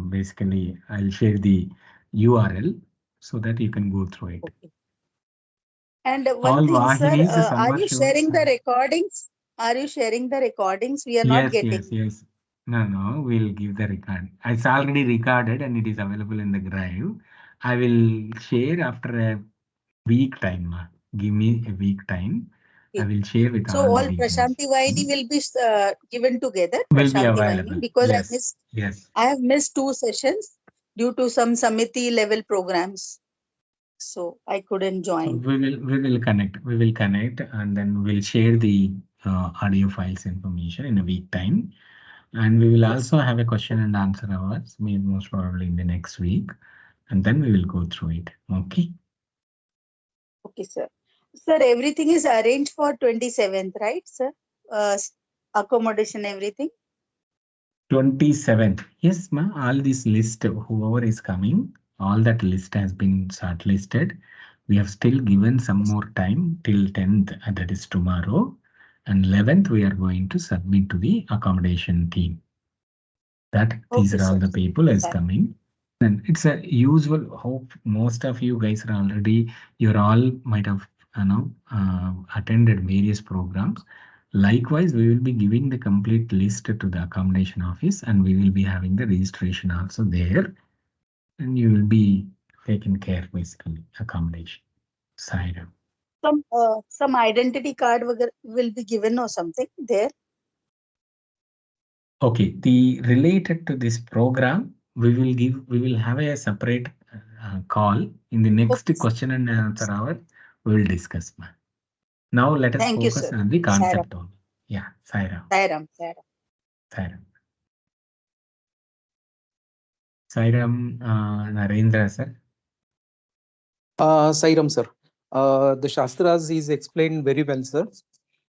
basically I'll share the URL so that you can go through it. Okay. And one thing, sir, are you sharing the recordings? Are you sharing the recordings? We are not getting. Yes. No, we'll give the record. It's already recorded and it is available in the drive. I will share after a week time. Give me a week time. I Okay. will share with So all the all details. Prashanti Vahini will be given together, Will be Prashanti Vahini, available. because Yes. Yes. I have missed 2 sessions due to some Samiti level programs. So I couldn't So join. we will connect. We will connect and then we'll share the audio files information in a week time. And we will Yes. also have a question and answer hours, most probably in the next week. And then we will go through it. Okay. Okay, sir. Sir, everything is arranged for 27th, right, sir? Accommodation, everything. 27th. Yes, ma. All this list, whoever is coming, all that list has been shortlisted. We have still given some more time till 10th, that is tomorrow. And 11th, we are going to submit to the accommodation team. That these Okay, are all sir. the people is Fine. coming. And it's a usual hope most of you guys are already, you're all might have attended various programs. Likewise, we will be giving the complete list to the accommodation office and we will be having the registration also there. And you will be taken care basically, accommodation side. Some identity card will be given or something there. Okay, the related to this program, we will have a separate call in the next Okay. question and answer hour. We will discuss. Now let us Thank you, focus sir. on the Sairam. concept only. Yeah, Sairam, Sairam. Sairam. Sairam, Sairam, Narendra sir. Sairam sir, the Shastras is explained very well, sir.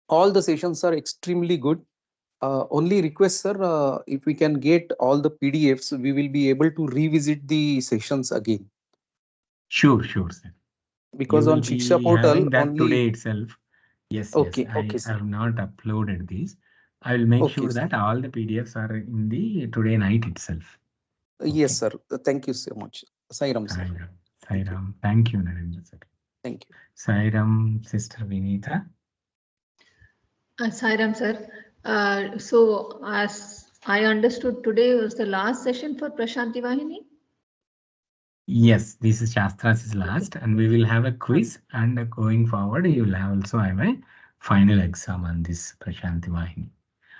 All the sessions are extremely good. Only request, sir, if we can get all the PDFs, we will be able to revisit the sessions again. Sure, sir. Because You on will Shiksha be portal having that only. today itself. Yes, Okay, I okay, sir. have not uploaded these. I will make Okay, sure sir. that all the PDFs are in the today night itself. Yes, Okay. sir. Thank you so much. Sairam, sir. Sairam, Thank you. Sairam. Thank you, Narendra sir. Thank you. Sairam, Sister Vinita. Sairam sir. So as I understood, today was the last session for Prashanti Vahini. Yes, this is Shastras is last, and we will have a quiz. And going forward, you will also have a final exam on this Prashanti Vahini.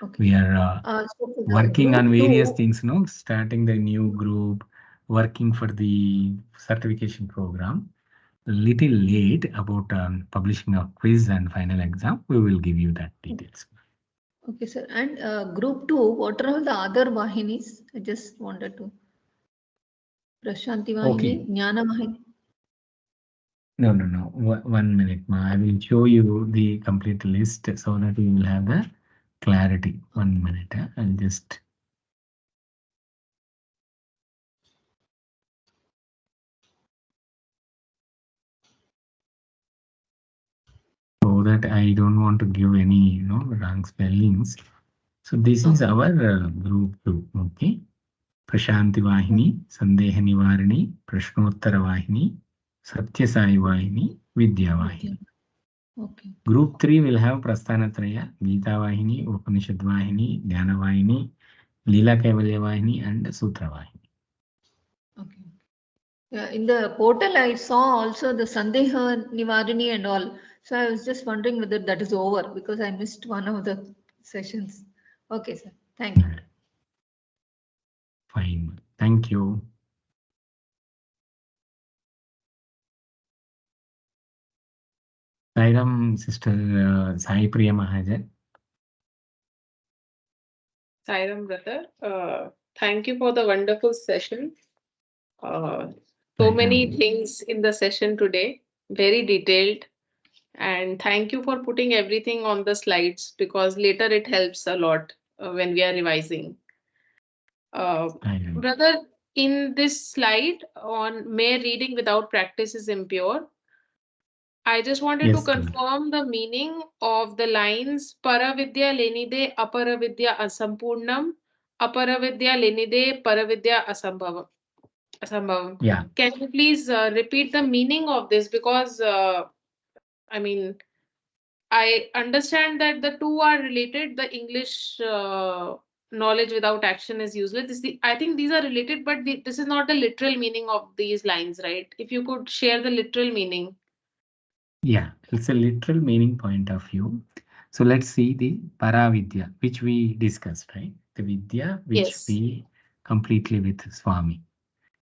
Okay. We are So for the working on group various two, things, no? Starting the new group, working for the certification program. A little late about publishing a quiz and final exam. We will give you that details. Okay, sir. And group two, what are all the other Vahinis? I just wanted to. Prashanti Vahini, Okay. Jnana Vahini. No. 1 minute, ma. I will show you the complete list so that you will have the clarity. 1 minute. I'll just. So that I don't want to give any, wrong spellings. So this is our group 2. Okay. Prashanti Vahini, Sandeha Nivarani, Prashnottara Vahini, Satya Sai Vahini, Vidya Vahini. Okay. Group 3 will have Prasthanatraya, Gita Vahini, Upanishad Vahini, Jnana Vahini, Leela Kaivalya Vahini, and Sutra Vahini. Okay. Yeah, in the portal, I saw also the Sandeha Nivarani and all. So I was just wondering whether that is over because I missed one of the sessions. Okay, sir. Thank you. Fine. Thank you. Sairam, Sister Sai Priya Mahajan. Sairam brother, thank you for the wonderful session. So many things in the session today, very detailed. And thank you for putting everything on the slides because later it helps a lot when we are revising. Brother, in this slide on mere reading without practice is impure, I just wanted to confirm the meaning of the lines Paravidya Lenide Aparavidya Asampurnam, Aparavidya Lenide Paravidya Asambhavam. Yeah. Can you please repeat the meaning of this? Because I mean, I understand that the two are related, the English knowledge without action is useless. I think these are related, but this is not the literal meaning of these lines, right? If you could share the literal meaning. Yeah, it's a literal meaning point of view. So let's see the Paravidya, which we discussed, right? The Vidya, which Yes. we completely with Swami.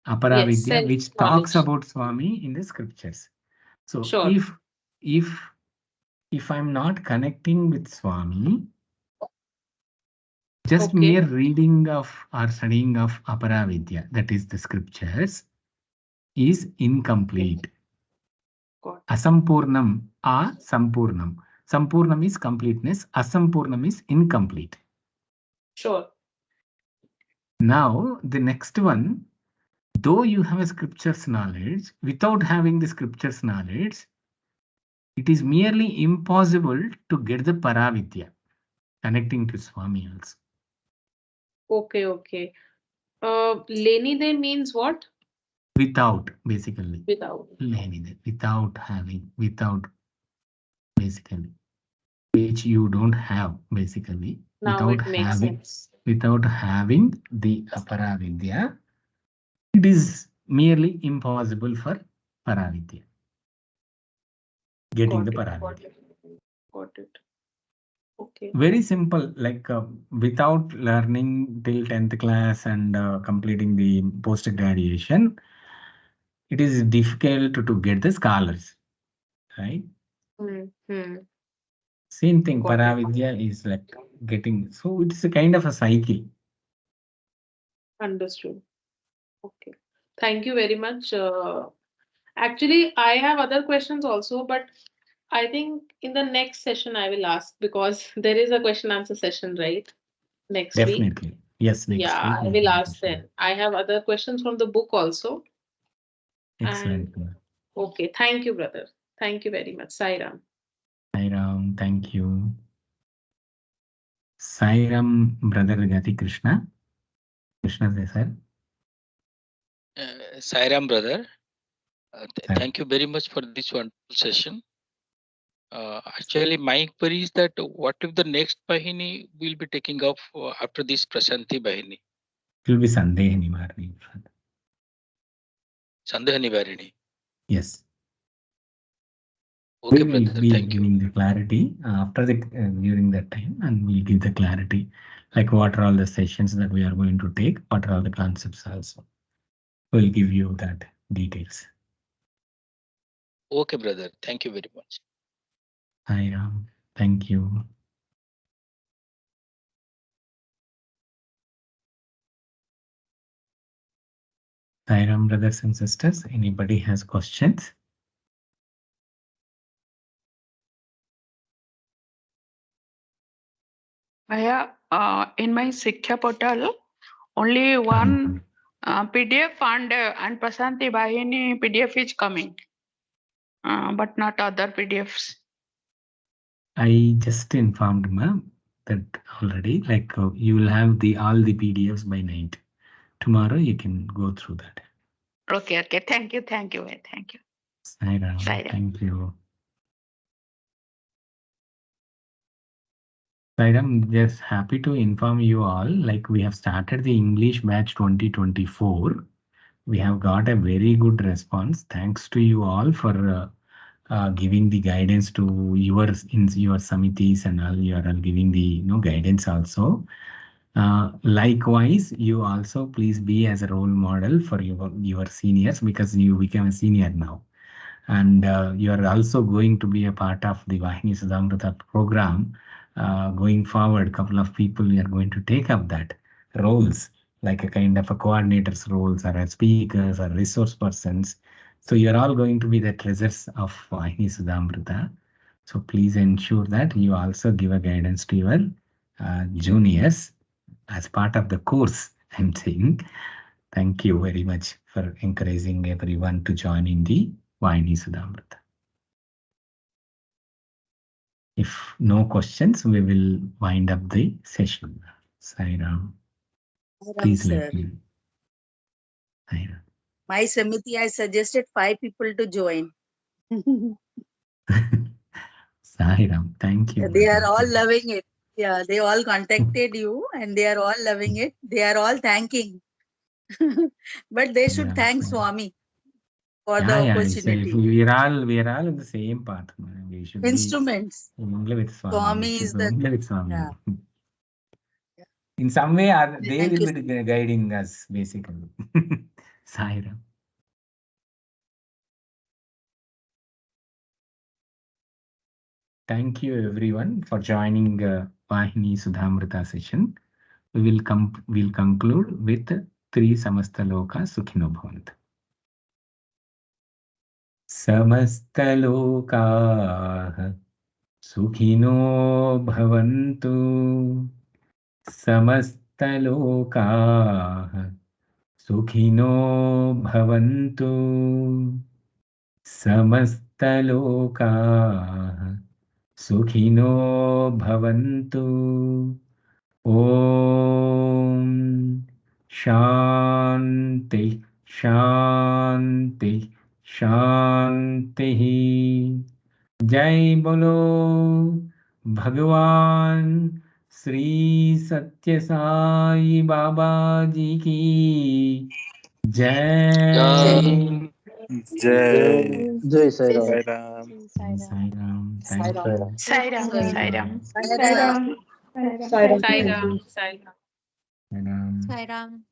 Yes, Aparavidya, which talks self-knowledge. about Swami in the scriptures. So Sure. if I'm not connecting with Swami, just Okay. mere reading of or studying of Aparavidya, that is the scriptures, is incomplete. Got it. Asampurnam, asampurnam. Sampurnam is completeness, asampurnam is incomplete. Sure. Now, the next one, though you have a scriptures knowledge, without having the scriptures knowledge, it is merely impossible to get the Paravidya, connecting to Swami also. Okay, okay. Lenide means what? Without, basically. Without. Without having, without, basically. Which you don't have, basically. Now it makes sense. Without having the Aparavidya, it is merely impossible for Paravidya. Getting the Paravidya. Got it. Okay. Very simple, like without learning till 10th class and completing the post-graduation, it is difficult to get the scholars, right? Same thing, Got it. Paravidya is like getting, so it's a kind of a cycle. Understood. Okay. Thank you very much. Actually, I have other questions also, but I think in the next session I will ask, because there is a question answer session, right? Next week. Definitely. Yes, next Yeah, week. I will ask then. I have other questions from the book also. Excellent. And okay, thank you, brother. Thank you very much. Sai Ram. Sai Ram, thank you. Sai Ram, brother Gati Krishna. Krishna sir. Sai Ram, brother. Thank you very much for this wonderful session. Actually, my query is that what if the next Bahini will be taking off after this Prasanti Bahini? It will be Sunday Nivarni. Sandeha Nivarini. Yes. Okay, we will brother. be Thank you. giving the clarity after the during that time, and we'll give the clarity, like what are all the sessions that we are going to take, what are all the concepts also. We'll give you that details. Okay, brother. Thank you very much. Hi Ram. Thank you. Hi Ram, brothers and sisters. Anybody has questions? In my Sikhya portal, only one PDF and Prasanti Bahini PDF is coming, but not other PDFs. I just informed ma'am that already, like you will have all the PDFs by night. Tomorrow you can go through that. Okay. Thank you. Thank you. Sai Ram, thank you. I'm just happy to inform you all, like we have started the English batch 2024. We have got a very good response. Thanks to you all for giving the guidance to your samitis, and all. You are all giving the guidance also. Likewise, you also please be as a role model for your seniors, because you became a senior now. And you are also going to be a part of the Vahini Sudhamrita program. Going forward, couple of people are going to take up that roles, like a kind of a coordinator's roles, or a speakers, or resource persons. So you're all going to be the treasures of Vahini Sudhamrita. So please ensure that you also give a guidance to your juniors as part of the course, I'm saying. Thank you very much for encouraging everyone to join in the Vahini Sudhamrita. If no questions, we will wind up the session. Sai Ram. Please let me. Sai Ram. My Samiti, I suggested 5 people to join. Sai Ram, thank you. They are all loving it. Yeah, they all contacted you and they are all loving it. They are all thanking. But they should Yeah, thank so- Swami for the yeah, so if opportunity. we are all in the same path. We should Instruments. be only with Swami. Swami We should is be the only with Swami. yeah. In some way, they Thank will you. be guiding us, basically. Sairam. Thank you, everyone, for joining Vahini Sudhamrita session. We'll conclude with three Samastaloka Sukhino Bhavantu. Samastaloka Sukhino Bhavantu. Samastaloka Sukhino Bhavantu. Samastaloka Sukhino Bhavantu. Om Shanti Shanti Shanti. Jai Bolo Bhagwan Sri Satya Sai Baba Ji ki Jai. Jai Jai Sai Ram. Sai Ram. Sai Ram. Thank you. Sai Ram, Sai Ram. Sai Ram. Sai Ram. Sai Ram. Sai Ram. Sai Ram.